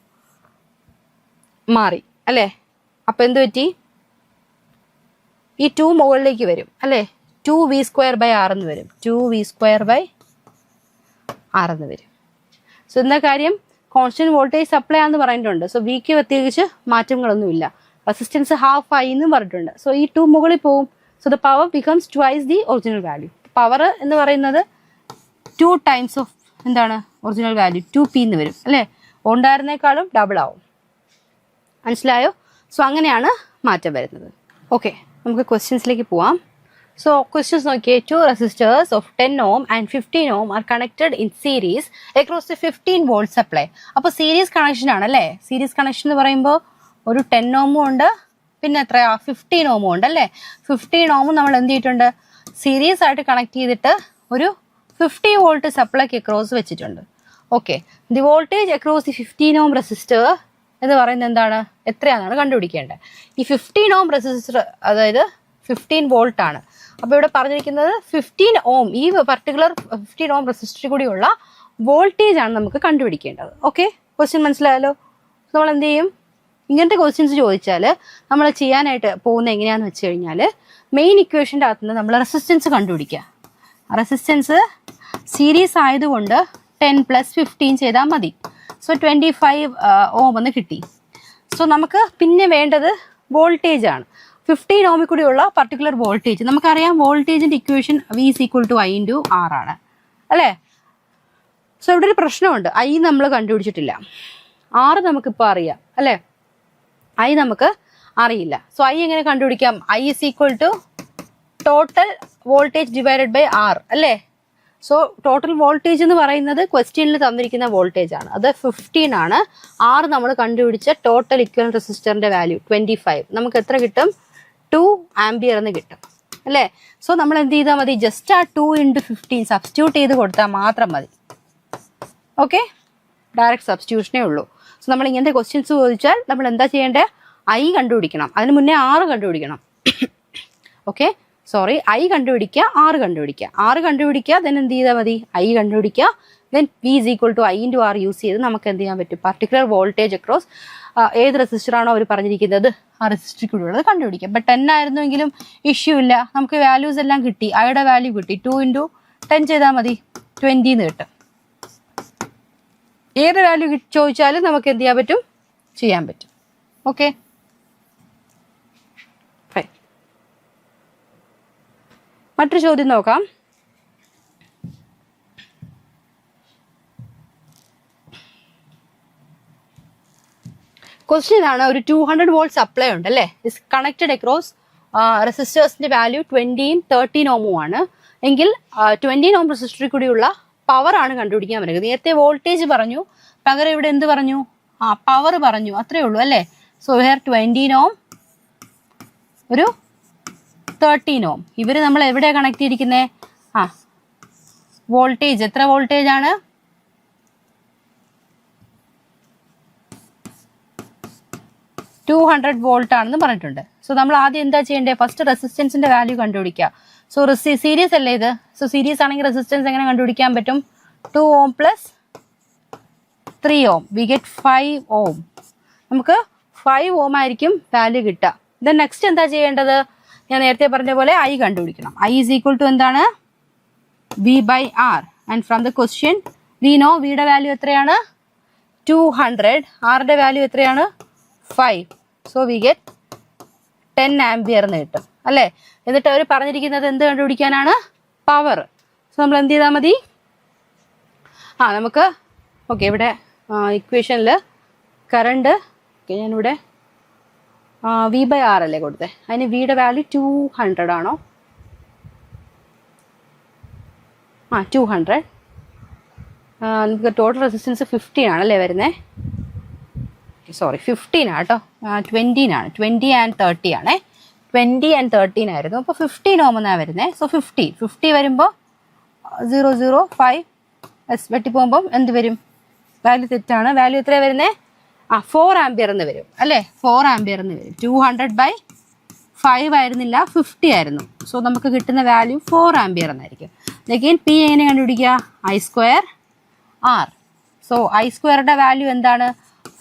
മാറി അല്ലേ? അപ്പൊ എന്ത് പറ്റി? ഈ 2 മുകളിലേക്ക് വരും അല്ലേ? 2V²/R എന്ന് വരും. 2V²/R എന്ന് വരും. സോ എന്താ കാര്യം? കോൺസ്റ്റന്റ് വോൾട്ടേജ് സപ്ലൈ ആണെന്ന് പറഞ്ഞിട്ടുണ്ട്. സോ വിക്ക് പ്രത്യേകിച്ച് മാറ്റങ്ങളൊന്നുമില്ല. റെസിസ്റ്റൻസ് ഹാഫ് ആയി എന്നും പറഞ്ഞിട്ടുണ്ട്. സോ ഈ 2 മുകളിൽ പോവും. So the power becomes twice the original value. Power എന്ന് പറയുന്നത് 2 ടൈംസ് ഓഫ് എന്താണ്? ഒറിജിനൽ വാല്യൂ 2P എന്ന് വരും അല്ലേ? ഉണ്ടായിരുന്നേക്കാളും ഡബിൾ ആവും. മനസ്സിലായോ? സോ അങ്ങനെയാണ് മാറ്റം വരുന്നത്. ഓക്കെ, നമുക്ക് ക്വസ്റ്റ്യൻസിലേക്ക് പോവാം. So questions നോക്കിയേ. 2 resistors of 10 ohm and 15 ohm are connected in series across the 15 volt supply. അപ്പോൾ സീരീസ് കണക്ഷൻ ആണ് അല്ലേ? സീരീസ് കണക്ഷൻ എന്ന് പറയുമ്പോൾ ഒരു 10 ഓമും ഉണ്ട്, പിന്നെ എത്രയാ? 15 ഓമും ഉണ്ട് അല്ലേ? 15 ഓമും നമ്മൾ എന്ത് ചെയ്തിട്ടുണ്ട്? സീരീസ് ആയിട്ട് കണക്ട് ചെയ്തിട്ട് ഒരു 50 വോൾട്ട് സപ്ലൈക്ക് അക്രോസ് വെച്ചിട്ടുണ്ട്. Okay, the voltage across the 15 ohm resistor എന്ന് പറയുന്നത് എന്താണ്? എത്രയാണെന്നാണ് കണ്ടുപിടിക്കേണ്ടത്. ഈ 15 ഓം റെസിസ്റ്റർ അതായത് 15 വോൾട്ട് ആണ്. അപ്പോൾ ഇവിടെ പറഞ്ഞിരിക്കുന്നത് 15 ഓം, ഈ പർട്ടിക്കുലർ 15 ഓം റെസിസ്റ്ററിൽ കൂടിയുള്ള വോൾട്ടേജ് ആണ് നമുക്ക് കണ്ടുപിടിക്കേണ്ടത്. ഓക്കെ, ക്വസ്റ്റ്യൻ മനസ്സിലായല്ലോ? നമ്മൾ എന്ത് ചെയ്യും? ഇങ്ങനത്തെ ക്വസ്റ്റ്യൻസ് ചോദിച്ചാൽ നമ്മൾ ചെയ്യാനായിട്ട് പോകുന്നത് എങ്ങനെയാണെന്ന് വെച്ച് കഴിഞ്ഞാൽ മെയിൻ ഇക്വേഷൻ്റെ അകത്ത് നിന്ന് നമ്മൾ റെസിസ്റ്റൻസ് കണ്ടുപിടിക്കുക. റെസിസ്റ്റൻസ് സീരീസ് ആയതുകൊണ്ട് 10 + 15 ചെയ്താൽ മതി. സോ 25 ഓം എന്ന് കിട്ടി. സോ നമുക്ക് പിന്നെ വേണ്ടത് വോൾട്ടേജ് ആണ്. 15 ഓമിൽ കൂടിയുള്ള പർട്ടിക്കുലർ വോൾട്ടേജ് നമുക്കറിയാം. വോൾട്ടേജിന്റെ ഇക്വേഷൻ V = I × R ആണ് അല്ലേ? സോ ഇവിടെ ഒരു പ്രശ്നമുണ്ട്. I നമ്മൾ കണ്ടുപിടിച്ചിട്ടില്ല, R നമുക്കിപ്പോൾ അറിയാം അല്ലേ? I നമുക്ക് അറിയില്ല. സോ I എങ്ങനെ കണ്ടുപിടിക്കാം? I = ടോട്ടൽ വോൾട്ടേജ് / R അല്ലേ? സോ ടോട്ടൽ വോൾട്ടേജ് എന്ന് പറയുന്നത് ക്വസ്റ്റ്യനിൽ തന്നിരിക്കുന്ന വോൾട്ടേജ് ആണ്. അത് 15 ആണ്. R നമ്മൾ കണ്ടുപിടിച്ച ടോട്ടൽ ഇക്വലന്റ് റെസിസ്റ്ററിന്റെ വാല്യൂ 25. നമുക്ക് എത്ര കിട്ടും? 2 ആംപിയർ എന്ന് കിട്ടും അല്ലേ? സോ നമ്മൾ എന്ത് ചെയ്താൽ മതി? ജസ്റ്റ് ആ 2 × 15 സബ്സ്റ്റിറ്റ്യൂട്ട് ചെയ്ത് കൊടുത്താൽ മാത്രം മതി. ഓക്കെ, ഡയറക്റ്റ് സബ്സ്റ്റിറ്റ്യൂഷനേ ഉള്ളൂ. സോ നമ്മൾ ഇങ്ങനത്തെ ക്വസ്റ്റ്യൻസ് ചോദിച്ചാൽ നമ്മൾ എന്താ ചെയ്യേണ്ടത്? ഐ കണ്ടുപിടിക്കണം, അതിന് മുന്നേ ആറ് കണ്ടുപിടിക്കണം. ഓക്കെ, സോറി, ഐ കണ്ടുപിടിക്കുക, ആറ് കണ്ടുപിടിക്കുക, ആറ് കണ്ടുപിടിക്കുക, ദെൻ എന്ത് ചെയ്താൽ മതി? ഐ കണ്ടുപിടിക്കുക, then V is equal to I into R use ചെയ്ത് നമുക്ക് എന്ത് ചെയ്യാൻ പറ്റും? പർട്ടിക്കുലർ വോൾട്ടേജ് അക്രോസ് ഏത് റെസിസ്റ്ററാണോ അവർ പറഞ്ഞിരിക്കുന്നത് ആ റെസിസ്റ്ററിൽ കൂടെയുള്ളത് കണ്ടുപിടിക്കാം. ബട്ട് 10 ആയിരുന്നെങ്കിലും ഇഷ്യൂ ഇല്ല, നമുക്ക് വാല്യൂസ് എല്ലാം കിട്ടി. ഐയുടെ വാല്യൂ കിട്ടി. 2 ഇൻറ്റു 10 ചെയ്താൽ മതി, 20 എന്ന് കിട്ടും. ഏത് വാല്യൂ ചോദിച്ചാലും നമുക്ക് എന്ത് ചെയ്യാൻ പറ്റും? ചെയ്യാൻ പറ്റും. Okay, fine. മറ്റൊരു ചോദ്യം നോക്കാം. ക്വസ്റ്റ്യൻ ഇതാണ്. ഒരു 200 വോൾട്ട് സപ്ലൈ ഉണ്ട് അല്ലേ, ഇസ് കണക്റ്റഡ് അക്രോസ് റെസിസ്റ്റേഴ്സിന്റെ വാല്യൂ 20 13 ഓമും ആണ് എങ്കിൽ 20 ഓം റെസിസ്റ്ററിൽ കൂടിയുള്ള പവർ ആണ് കണ്ടുപിടിക്കാൻ പറ്റുന്നത്. നേരത്തെ വോൾട്ടേജ് പറഞ്ഞു, പകരം ഇവിടെ എന്ത് പറഞ്ഞു? പവർ പറഞ്ഞു, അത്രേ ഉള്ളൂ അല്ലേ. സോ ഹിയർ 20 ഓം ഒരു 13 ഓം. ഇവര് നമ്മൾ എവിടെയാണ് കണക്ട് ചെയ്തിരിക്കുന്നത്? വോൾട്ടേജ് എത്ര വോൾട്ടേജ് ആണ്? 200 വോൾട്ട് ആണെന്ന് പറഞ്ഞിട്ടുണ്ട്. സോ നമ്മൾ ആദ്യം എന്താ ചെയ്യേണ്ടത്? ഫസ്റ്റ് റെസിസ്റ്റൻസിന്റെ വാല്യൂ കണ്ടുപിടിക്കുക. സോ സീരീസ് അല്ലേ ഇത്? സോ സീരീസ് ആണെങ്കിൽ റെസിസ്റ്റൻസ് എങ്ങനെ കണ്ടുപിടിക്കാൻ പറ്റും? 2 ohm plus 3 ohm, we get 5 ohm. നമുക്ക് 5 ഓം ആയിരിക്കും വാല്യൂ കിട്ടുക. ദെൻ നെക്സ്റ്റ് എന്താ ചെയ്യേണ്ടത്? ഞാൻ നേരത്തെ പറഞ്ഞ പോലെ ഐ കണ്ടുപിടിക്കണം. ഐ ഈസ് ഈക്വൽ ടു എന്താണ്? V by R. And from the question we know വിയുടെ വാല്യൂ എത്രയാണ്? 200. ആറിന്റെ വാല്യൂ എത്രയാണ്? 5. സോ വി ഗെറ്റ് 10 ആംപിയർ എന്ന് കിട്ടും അല്ലേ. എന്നിട്ട് അവർ പറഞ്ഞിരിക്കുന്നത് എന്ത് കണ്ടുപിടിക്കാനാണ്? പവർ. സോ നമ്മൾ എന്ത് ചെയ്താൽ മതി? നമുക്ക് ഓക്കെ, ഇവിടെ ഇക്വേഷനിൽ കറണ്ട് ഞാനിവിടെ വി ബൈ ആർ അല്ലേ കൊടുത്തത്, അതിന് വിയുടെ വാല്യൂ 200 ആണോ? 200. നമുക്ക് ടോട്ടൽ റെസിസ്റ്റൻസ് 15 ആണല്ലേ വരുന്നത്. സോറി 15 ആട്ടോ, 20 ആണ്. 20 ആൻഡ് 30 ആണേ. 20 ആൻഡ് 13 ആയിരുന്നു. അപ്പോൾ 15 ഓം എന്നാണ് വരുന്നത്. സോ 50 വരുമ്പോൾ 005 വെട്ടിപ്പോകുമ്പം എന്ത് വരും? വാല്യൂ തെറ്റാണ്. വാല്യൂ എത്രയാണ് വരുന്നത്? 4 ആംപിയർ എന്ന് വരും അല്ലേ. 4 ആംപിയർ എന്ന് വരും. 200/5 ആയിരുന്നില്ല, 50 ആയിരുന്നു. സോ നമുക്ക് കിട്ടുന്ന വാല്യൂ 4 ആംപിയർ എന്നായിരിക്കും. അഗെയിൻ പി എങ്ങനെ കണ്ടുപിടിക്കുക? I square R. So I സ്ക്വയറുടെ വാല്യൂ എന്താണ്?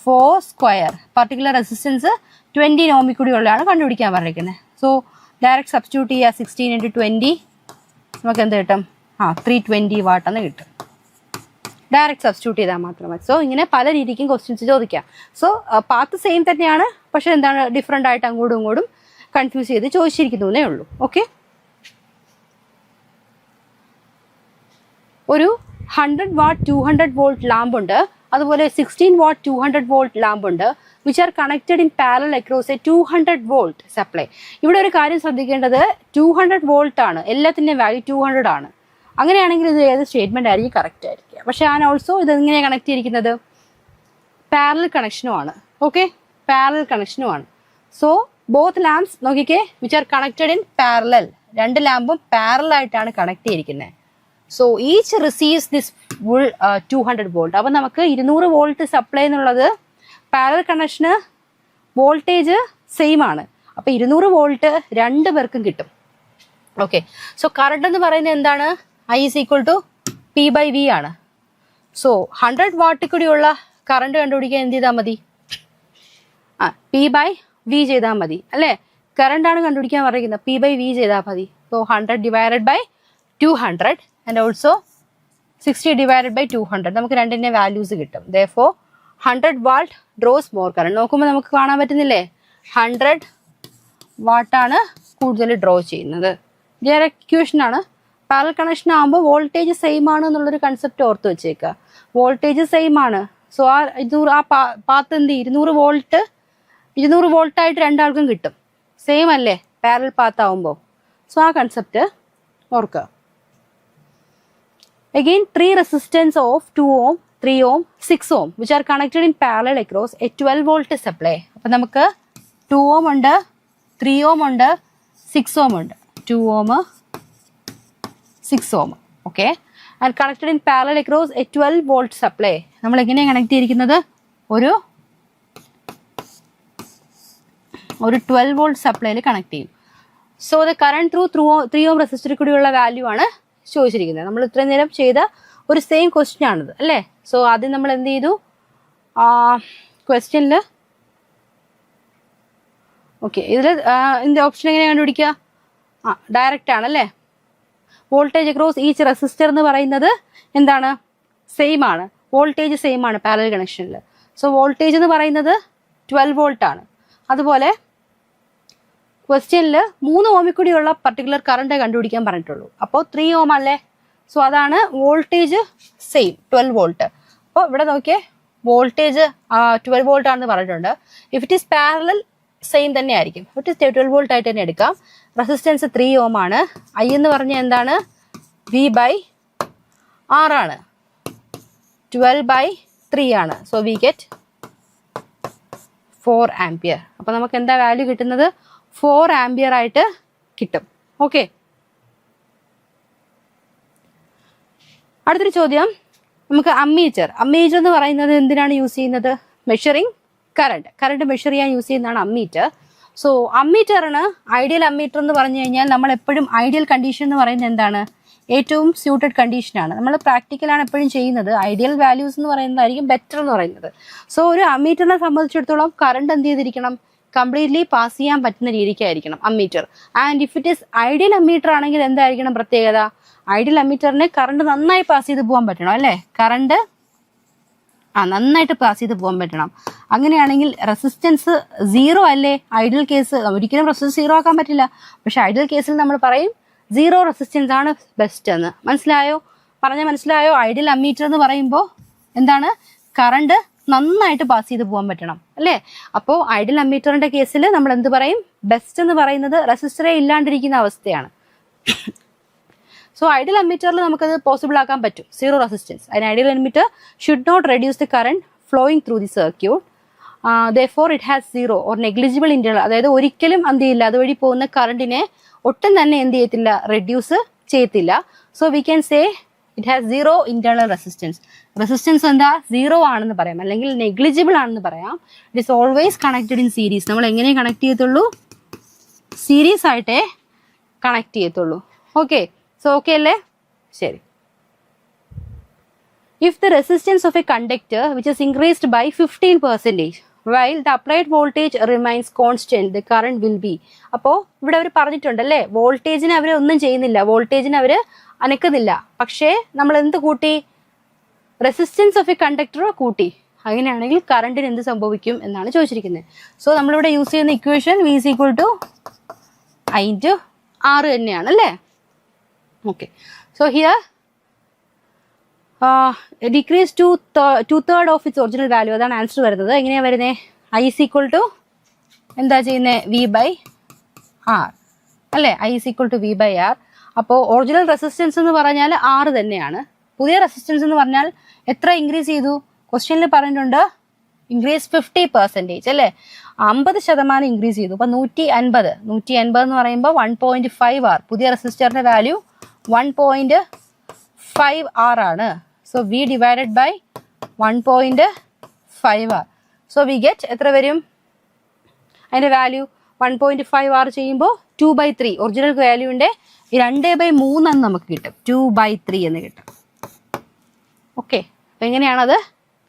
4 സ്ക്വയർ. പർട്ടിക്കുലർ റെസിസ്റ്റൻസ് 20 ഓമിൽ കൂടി ഉള്ളതാണ് കണ്ടുപിടിക്കാൻ പറഞ്ഞിരിക്കുന്നത്. സോ ഡയറക്റ്റ് സബ്സ്റ്റിറ്റ്യൂട്ട് ചെയ്യുക. 16 × 20 നമുക്ക് എന്ത് കിട്ടും? 320 വാട്ട് എന്ന് കിട്ടും. ഡയറക്റ്റ് സബ്സ്റ്റിറ്റ്യൂട്ട് ചെയ്താൽ മാത്രം മതി. സോ ഇങ്ങനെ പല രീതിക്കും ക്വസ്റ്റ്യൻസ് ചോദിക്കാം. സോ പാത്ത് സെയിം തന്നെയാണ്, പക്ഷെ എന്താണ് ഡിഫറെൻ്റ് ആയിട്ട് അങ്ങോട്ടും ഇങ്ങോട്ടും കൺഫ്യൂസ് ചെയ്ത് ചോദിച്ചിരിക്കുന്നേ ഉള്ളൂ. ഓക്കെ, ഒരു 100 വാട്ട് 200 വോൾട്ട് ലാമ്പ് ഉണ്ട്, അതുപോലെ 16 വാട്ട് 200 വോൾട്ട് ലാമ്പ് ഉണ്ട്, which are connected in parallel across A 200 volt supply. ഇവിടെ ഒരു കാര്യം ശ്രദ്ധിക്കേണ്ടത്, 200 വോൾട്ട് ആണ്, എല്ലാത്തിൻ്റെയും വാല്യൂ 200 ആണ്. അങ്ങനെയാണെങ്കിൽ ഇത് ഏത് സ്റ്റേറ്റ്മെന്റ് ആയിരിക്കും കറക്റ്റ് ആയിരിക്കുക. പക്ഷേ ആൻഡ് ഓൾസോ ഇത് എങ്ങനെയാണ് കണക്ട് ചെയ്തിരിക്കുന്നത്? പാരലൽ കണക്ഷനും ആണ്. ഓക്കെ, പാരലൽ കണക്ഷനും ആണ്. സോ ബോത്ത് ലാംപ്സ് നോക്കിക്കേ, which are connected in parallel. രണ്ട് ലാമ്പും പാരലൽ ആയിട്ടാണ് കണക്ട് ചെയ്തിരിക്കുന്നത്. So each receives this full 200 volt. അപ്പം നമുക്ക് 200 വോൾട്ട് സപ്ലൈ എന്നുള്ളത് പാരലൽ കണക്ഷന് വോൾട്ടേജ് സെയിം ആണ്. അപ്പം 200 വോൾട്ട് രണ്ട് പേർക്കും കിട്ടും. ഓക്കെ, സോ കറണ്ട് എന്ന് പറയുന്നത് എന്താണ്? I is equal to P/V ആണ്. സോ 100 വാട്ടിൽ കൂടിയുള്ള കറണ്ട് കണ്ടുപിടിക്കാൻ എന്ത് ചെയ്താൽ മതി? P/V ചെയ്താൽ മതി അല്ലേ. കറണ്ട് ആണ് കണ്ടുപിടിക്കാൻ പറയുന്നത്, P/V ചെയ്താൽ മതി. So 100 divided by 200 and also 60 divided by 200. നമുക്ക് രണ്ടിൻ്റെ വാല്യൂസ് കിട്ടും. Therefore 100 watt draws more current. നോക്കുമ്പോൾ നമുക്ക് കാണാൻ പറ്റുന്നില്ലേ, 100 വാട്ടാണ് കൂടുതൽ ഡ്രോ ചെയ്യുന്നത്. ഡയറക്റ്റ് ഇക്വേഷൻ ആണ്. പാരലൽ കണക്ഷൻ ആകുമ്പോൾ വോൾട്ടേജ് സെയിം ആണ് എന്നുള്ളൊരു കൺസെപ്റ്റ് ഓർത്ത് വെച്ചേക്കുക. വോൾട്ടേജ് സെയിം ആണ്. സോ ആ പാത്ത് എന്ത് 200 വോൾട്ടായിട്ട് രണ്ടാൾക്കും കിട്ടും. സെയിം അല്ലേ പാരലൽ പാത്ത് ആവുമ്പോൾ. സോ ആ കൺസെപ്റ്റ് ഓർക്കുക. Again 3 resistance of 2 ohm, 3 ohm, 6 ohm which are connected in parallel across a 12 volt supply. അപ്പോൾ നമുക്ക് 2 ohm ഉണ്ട്, 3 ohm ഉണ്ട്, 6 ohm ഉണ്ട്. 2 ohm, 6 ohm. Okay. And connected in parallel across A 12 volt supply. നമ്മൾ എങ്ങനെയാണ് connect ചെയ്തിരിക്കുന്നത്? ഒരു 12 വോൾട്ട് സപ്ലൈയിൽ കണക്ട് ചെയ്യും. സോ ദ കറണ്ട് ത്രൂ 3 ഓം റെസിസ്റ്ററിൽ കൂടിയുള്ള വാല്യൂ ആണ് ചോദിച്ചിരിക്കുന്നത്. നമ്മൾ ഇത്രയും നേരം ചെയ്ത ഒരു സെയിം ക്വസ്റ്റ്യൻ ആണിത് അല്ലേ? സോ ആദ്യം നമ്മൾ എന്ത് ചെയ്തു? ക്വസ്റ്റ്യനിൽ ഓക്കെ, ഇതിൽ ഇതിൻ്റെ ഓപ്ഷൻ എങ്ങനെയാണ് കണ്ടുപിടിക്കുക? ഡയറക്റ്റ് ആണല്ലേ. വോൾട്ടേജ് അക്രോസ് ഈച്ച് റെസിസ്റ്റർ എന്ന് പറയുന്നത് എന്താണ്? സെയിം ആണ്, വോൾട്ടേജ് സെയിം ആണ് പാരലൽ കണക്ഷനിൽ. സോ വോൾട്ടേജ് എന്ന് പറയുന്നത് 12 വോൾട്ട് ആണ്. അതുപോലെ ക്വസ്റ്റ്യനിൽ 3 ഓമിൽ കൂടിയുള്ള പർട്ടിക്കുലർ കറണ്ട് കണ്ടുപിടിക്കാൻ പറഞ്ഞിട്ടുള്ളൂ. അപ്പോൾ 3 ഓം അല്ലേ? സോ അതാണ് വോൾട്ടേജ് സെയിം 12 വോൾട്ട്. അപ്പോൾ ഇവിടെ നോക്കിയേ, വോൾട്ടേജ് 12 വോൾട്ട് ആണെന്ന് പറഞ്ഞിട്ടുണ്ട്. If it is parallel same തന്നെ ആയിരിക്കും. ഇറ്റ് ഈസ് 12 വോൾട്ട് ആയിട്ട് തന്നെ എടുക്കാം. റെസിസ്റ്റൻസ് 3 ഓം ആണ്. ഐ എന്ന് പറഞ്ഞാൽ എന്താണ്? V/R ആണ്. 12/3 ആണ്. So we get 4 ampere. അപ്പോൾ നമുക്ക് എന്താ വാല്യൂ കിട്ടുന്നത്? 4 ആംപിയർ ആയിട്ട് കിട്ടും. ഓക്കെ, അടുത്തൊരു ചോദ്യം. നമുക്ക് അമ്മീറ്റർ എന്ന് പറയുന്നത് എന്തിനാണ് യൂസ് ചെയ്യുന്നത്? മെഷറിങ് കറണ്ട് മെഷർ ചെയ്യാൻ യൂസ് ചെയ്യുന്നതാണ് അമ്മീറ്റർ. സോ അമ്മീറ്ററിന് ഐഡിയൽ അമ്മീറ്റർ എന്ന് പറഞ്ഞു കഴിഞ്ഞാൽ നമ്മൾ എപ്പോഴും ഐഡിയൽ കണ്ടീഷൻ എന്ന് പറയുന്നത് എന്താണ്? ഏറ്റവും സ്യൂട്ടഡ് കണ്ടീഷനാണ്. നമ്മൾ പ്രാക്ടിക്കലാണ് എപ്പോഴും ചെയ്യുന്നത്. ഐഡിയൽ വാല്യൂസ് എന്ന് പറയുന്നതായിരിക്കും ബെറ്റർ എന്ന് പറയുന്നത്. സോ ഒരു അമ്മീറ്ററിനെ സംബന്ധിച്ചിടത്തോളം കറണ്ട് എന്ത് ചെയ്തിരിക്കണം? കംപ്ലീറ്റ്ലി പാസ് ചെയ്യാൻ പറ്റുന്ന രീതിക്കായിരിക്കണം ammeter. And if it is ideal ammeter ആണെങ്കിൽ എന്തായിരിക്കണം പ്രത്യേകത? ഐഡിയൽ അമ്മീറ്ററിന് കറണ്ട് നന്നായി പാസ് ചെയ്ത് പോകാൻ പറ്റണം അല്ലേ? കറണ്ട് നന്നായിട്ട് പാസ് ചെയ്ത് പോകാൻ പറ്റണം. അങ്ങനെയാണെങ്കിൽ റെസിസ്റ്റൻസ് 0 അല്ലേ? ഐഡിയൽ കേസ് ഒരിക്കലും റെസിസ്റ്റൻസ് 0 ആക്കാൻ പറ്റില്ല. പക്ഷെ ഐഡിയൽ കേസിൽ നമ്മൾ പറയും 0 റെസിസ്റ്റൻസ് ആണ് ബെസ്റ്റ് എന്ന്. മനസ്സിലായോ? ഐഡിയൽ അമ്മീറ്റർ എന്ന് പറയുമ്പോൾ എന്താണ്? കറണ്ട് നന്നായിട്ട് പാസ് ചെയ്ത് പോകാൻ പറ്റണം അല്ലേ? അപ്പോൾ ഐഡിയൽ അമ്മീറ്ററിന്റെ കേസിൽ നമ്മൾ എന്ത് പറയും? ബെസ്റ്റ് എന്ന് പറയുന്നത് റെസിസ്റ്ററെ ഇല്ലാണ്ടിരിക്കുന്ന അവസ്ഥയാണ്. സോ ഐഡിയൽ അമ്മീറ്ററിൽ നമുക്കത് പോസിബിൾ ആക്കാൻ പറ്റും 0 റെസിസ്റ്റൻസ്. അതിന് ideal ammeter should not reduce the current flowing through the circuit. therefore it has 0 or negligible internal, അതായത് ഒരിക്കലും എന്ത് ചെയ്യില്ല, അതുവഴി പോകുന്ന കറണ്ടിനെ ഒട്ടും തന്നെ എന്ത് ചെയ്യത്തില്ല? റെഡ്യൂസ് ചെയ്യത്തില്ല. So we can say it has 0 internal resistance. Resistance എന്താ? 0 ആണെന്ന് പറയാം, അല്ലെങ്കിൽ നെഗ്ലിജിബിൾ ആണെന്ന് പറയാം. It is always connected in series. നമ്മൾ എങ്ങനെ കണക്ട് ചെയ്യത്തുള്ളൂ? സീരീസ് ആയിട്ടേ കണക്ട് ചെയ്യത്തുള്ളൂ. ഓക്കെ, സോ ഓക്കെ അല്ലേ? ശരി. If the resistance of a conductor which is increased by 15% while the applied voltage remains constant, the current will be. അപ്പോൾ ഇവിടെ അവർ പറഞ്ഞിട്ടുണ്ടല്ലേ, വോൾട്ടേജിന് അവർ ഒന്നും ചെയ്യുന്നില്ല, വോൾട്ടേജിന് അവർ അനക്കുന്നില്ല. പക്ഷേ നമ്മൾ എന്ത് കൂട്ടി? റെസിസ്റ്റൻസ് ഓഫ് എ കണ്ടക്ടർ കൂട്ടി. അങ്ങനെയാണെങ്കിൽ കറണ്ടിന് എന്ത് സംഭവിക്കും എന്നാണ് ചോദിച്ചിരിക്കുന്നത്. സോ നമ്മളിവിടെ യൂസ് ചെയ്യുന്ന equation V is equal to I into R തന്നെയാണ് അല്ലേ? Okay, so here decrease to 2/3 of its original value. അതാണ് ആൻസർ വരുന്നത്. എങ്ങനെയാണ് വരുന്നത്? I is equal to എന്താ ചെയ്യുന്നത്? V/R അല്ലേ? I is equal to V/R. അപ്പോൾ ഒറിജിനൽ റെസിസ്റ്റൻസ് എന്ന് പറഞ്ഞാൽ R തന്നെയാണ്. പുതിയ റെസിസ്റ്റൻസ് എന്ന് പറഞ്ഞാൽ എത്ര ഇൻക്രീസ് ചെയ്തു? ക്വസ്റ്റ്യനിൽ പറഞ്ഞിട്ടുണ്ട് ഇൻക്രീസ് 50% അല്ലേ? 50% ഇൻക്രീസ് ചെയ്തു. അപ്പോൾ 150 എന്ന് പറയുമ്പോൾ 1.5 R. പുതിയ റെസിസ്റ്ററിന്റെ വാല്യൂ 1.5 R ആണ്. So V divided by 1.5 R. So we get എത്ര വരും? അതിന്റെ വാല്യൂ 1.5 R ചെയ്യുമ്പോൾ 2/3 ഒറിജിനൽ വാല്യൂവിന്റെ 2/3 എന്ന് നമുക്ക് കിട്ടും. 2/3 എന്ന് കിട്ടും. ഓക്കെ, അപ്പൊ എങ്ങനെയാണത്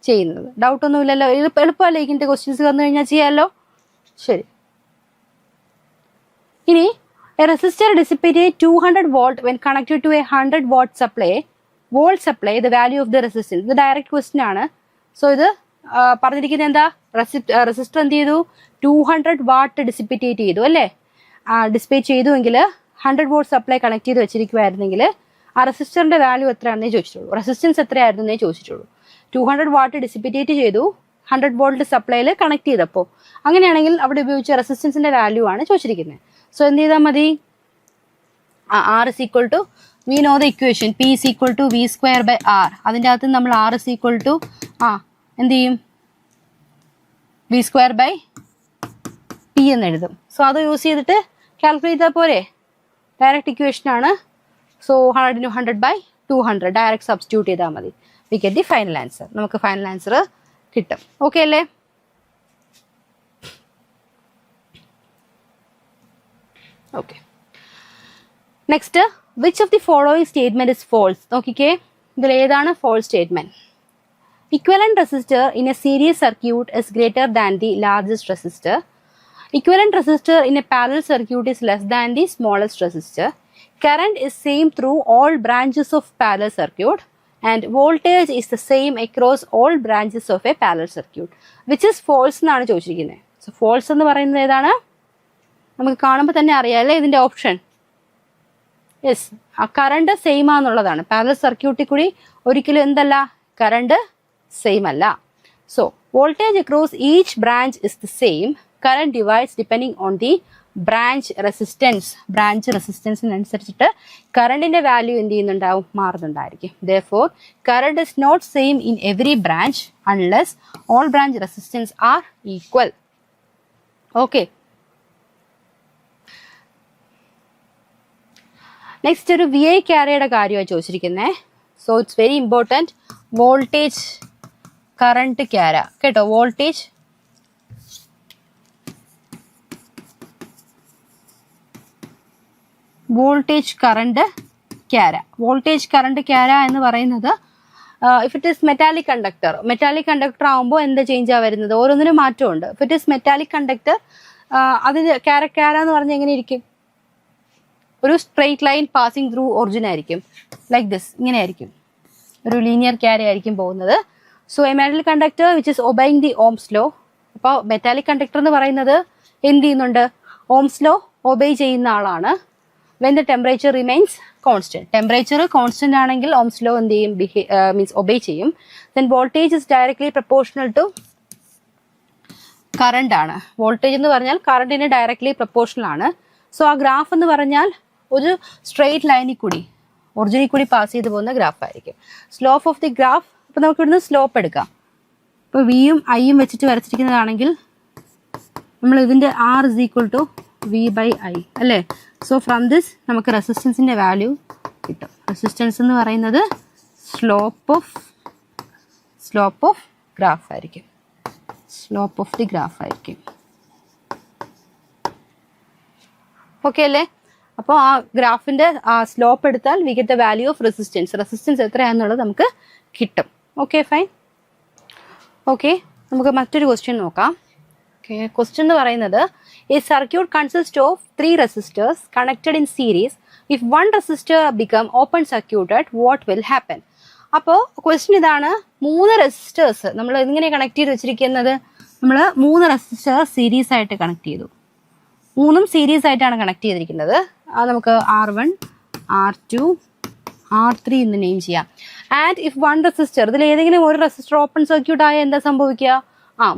ചെയ്യുന്നത്? ഡൗട്ട് ഒന്നും ഇല്ലല്ലോ? എളുപ്പമല്ലേ ഇങ്ങനത്തെ ക്വസ്റ്റ്യൻസ് വന്നു കഴിഞ്ഞാൽ ചെയ്യാമല്ലോ. ശരി, ഇനി a resistor dissipated 200 volt when connected to a 100 watt supply. The value of the resistance. ഇത് ഡയറക്റ്റ് ക്വസ്റ്റ്യൻ ആണ്. സോ ഇത് പറഞ്ഞിരിക്കുന്നത് എന്താ? റെസിസ്റ്റർ എന്ത് ചെയ്തു? 200 വാട്ട് ഡിസിപ്പേറ്റ് ചെയ്തു അല്ലേ? ഡിസിപ്പേറ്റ് ചെയ്തുവെങ്കിൽ 100 വോൾട്ട് സപ്ലൈ കണക്ട് ചെയ്ത് വെച്ചിരിക്കുവായിരുന്നെങ്കിൽ ആ റെസിസ്റ്ററിന്റെ വാല്യൂ എത്രയാണെന്നേ ചോദിച്ചിട്ടുള്ളൂ. റെസിസ്റ്റൻസ് എത്രയായിരുന്നേ ചോദിച്ചിട്ടുള്ളൂ. 200 വാട്ട് ഡിസിപ്പേറ്റ് ചെയ്തു 100 വോൾട്ട് സപ്ലൈയിൽ കണക്ട് ചെയ്തപ്പോൾ. അങ്ങനെയാണെങ്കിൽ അവിടെ ഉപയോഗിച്ച റെസിസ്റ്റൻസിന്റെ വാല്യൂ ആണ് ചോദിച്ചിരിക്കുന്നത്. സോ എന്ത് ചെയ്താൽ മതി? R is equal to, we know the equation, P is equal to V square by R. അതിൻ്റെ അകത്ത് നമ്മൾ R is equal to എന്ത് ചെയ്യും? V square by P എന്ന് എഴുതും. സോ അത് യൂസ് ചെയ്തിട്ട് കാൽക്കുലേറ്റ് ചെയ്താൽ പോരെ? ഡയറക്റ്റ് ഇക്വേഷൻ ആണ്. So 100 into 100 by 200 direct substitute ചെയ്താൽ മതി. We get the final answer. നമുക്ക് ഫൈനൽ ആൻസർ കിട്ടും. ഓക്കെ അല്ലേ? Okay. Next, which of the following statement is false? നോക്കിക്കേ, ഇതിൽ ഏതാണ് false statement? Equivalent resistor in a series circuit is greater than the largest resistor. Equivalent resistor in a parallel circuit is less than the smallest resistor. Current is same through all branches of parallel circuit and voltage is the same across all branches of a parallel circuit. Which is false എന്നാണ് ചോദിച്ചിരിക്കുന്നത്. So false എന്ന് പറയുന്നത് ഏതാണ്? നമുക്ക് കാണുമ്പോൾ തന്നെ അറിയാമല്ലേ ഇതിൻ്റെ ഓപ്ഷൻ. യെസ്, ആ കറണ്ട് സെയിം ആണെന്നുള്ളതാണ്. പാരലൽ സർക്യൂട്ടിൽ കൂടി ഒരിക്കലും എന്തല്ല, കറണ്ട് സെയിം അല്ല. So voltage across each branch is the same. Current divides depending on the branch resistance. Branch റെസിസ്റ്റൻസിനനുസരിച്ചിട്ട് കറണ്ടിന്റെ വാല്യൂ എന്ത് ചെയ്യുന്നുണ്ടാവും, മാറുന്നുണ്ടായിരിക്കും. Therefore, current is not same in every branch unless all branch resistance are equal. Okay. Next ഒരു V I ക്യാരിയുടെ കാര്യമാണ് ചോദിച്ചിരിക്കുന്നത്. So it's very important. Voltage current ക്യാര കേട്ടോ. വോൾട്ടേജ് കറണ്ട് ക്യാര. വോൾട്ടേജ് കറണ്ട് ക്യാര എന്ന് പറയുന്നത് if it is metallic conductor ആകുമ്പോൾ എന്താ ചേഞ്ചാണ് വരുന്നത്, ഓരോന്നിനും മാറ്റമുണ്ട്. If it is metallic conductor അതിന് ക്യാര എന്ന് പറഞ്ഞാൽ എങ്ങനെ ഇരിക്കും? ഒരു straight line passing through origin ആയിരിക്കും. ലൈക്ക് ദിസ്, ഇങ്ങനെ ആയിരിക്കും. ഒരു ലീനിയർ ക്യാരി ആയിരിക്കും പോകുന്നത്. So a metal conductor which is obeying the ohm's law. അപ്പോൾ മെറ്റാലിക് കണ്ടക്ടർ എന്ന് പറയുന്നത് എന്ത് ചെയ്യുന്നുണ്ട്, ഓംസ് ലോ ഒബൈ ചെയ്യുന്ന ആളാണ്. When the temperature remains constant. Temperature constant ആണെങ്കിൽ ഓംസ് ലോ എന്ത് ചെയ്യും, മീൻസ് ഒബൈ ചെയ്യും. Then voltage is directly proportional to current ആണ്. വോൾട്ടേജ് എന്ന് പറഞ്ഞാൽ കറണ്ടിന് ഡയറക്ട്ലി പ്രപ്പോർഷണൽ ആണ്. സോ ആ ഗ്രാഫ് എന്ന് പറഞ്ഞാൽ ഒരു സ്ട്രെയിറ്റ് ലൈനിൽ കൂടി ഒറിജിനിൽ കൂടി പാസ് ചെയ്ത് പോകുന്ന ഗ്രാഫ് ആയിരിക്കും. സ്ലോപ്പ് ഓഫ് ദി ഗ്രാഫ്, അപ്പോൾ നമുക്ക് ഇവിടുന്ന് സ്ലോപ്പ് എടുക്കാം. ഇപ്പോൾ വിയും ഐയും വെച്ചിട്ട് വരച്ചിരിക്കുന്നതാണെങ്കിൽ നമ്മൾ ഇതിൻ്റെ R is equal to V by I അല്ലേ. സോ ഫ്രം ദിസ് നമുക്ക് റെസിസ്റ്റൻസിൻ്റെ വാല്യൂ കിട്ടും. റെസിസ്റ്റൻസ് എന്ന് പറയുന്നത് സ്ലോപ്പ് ഓഫ് ഗ്രാഫ് ആയിരിക്കും. സ്ലോപ്പ് ഓഫ് ദി ഗ്രാഫ് ആയിരിക്കും. ഓക്കെ അല്ലേ? അപ്പോൾ ആ ഗ്രാഫിൻ്റെ സ്ലോപ്പ് എടുത്താൽ we get the value of resistance എത്രയാണെന്നുള്ളത് നമുക്ക് കിട്ടും. Okay, fine. ഓക്കെ, നമുക്ക് മറ്റൊരു ക്വസ്റ്റ്യൻ നോക്കാം. ഓക്കെ, ക്വസ്റ്റ്യൻ എന്ന് പറയുന്നത് A circuit consist of 3 resistors connected in series. If 1 resistor become open circuited what will happen? അപ്പോൾ ക്വസ്റ്റ്യൻ ഇതാണ്. 3 റെസിസ്റ്റേഴ്സ് നമ്മൾ എങ്ങനെ കണക്ട് ചെയ്ത് വെച്ചിരിക്കുന്നത്? നമ്മൾ 3 റെസിസ്റ്റർ സീരീസ് ആയിട്ട് കണക്ട് ചെയ്തു. 3 സീരീസ് ആയിട്ടാണ് കണക്ട് ചെയ്തിരിക്കുന്നത്. അത് നമുക്ക് R1, R2, R3 എന്ന് നെയിം ചെയ്യാം. ആൻഡ് ഇഫ് 1 റെസിസ്റ്റർ, ഇതിൽ ഏതെങ്കിലും ഒരു റെസിസ്റ്റർ ഓപ്പൺ സർക്യൂട്ട് ആയ എന്താ സംഭവിക്കുക?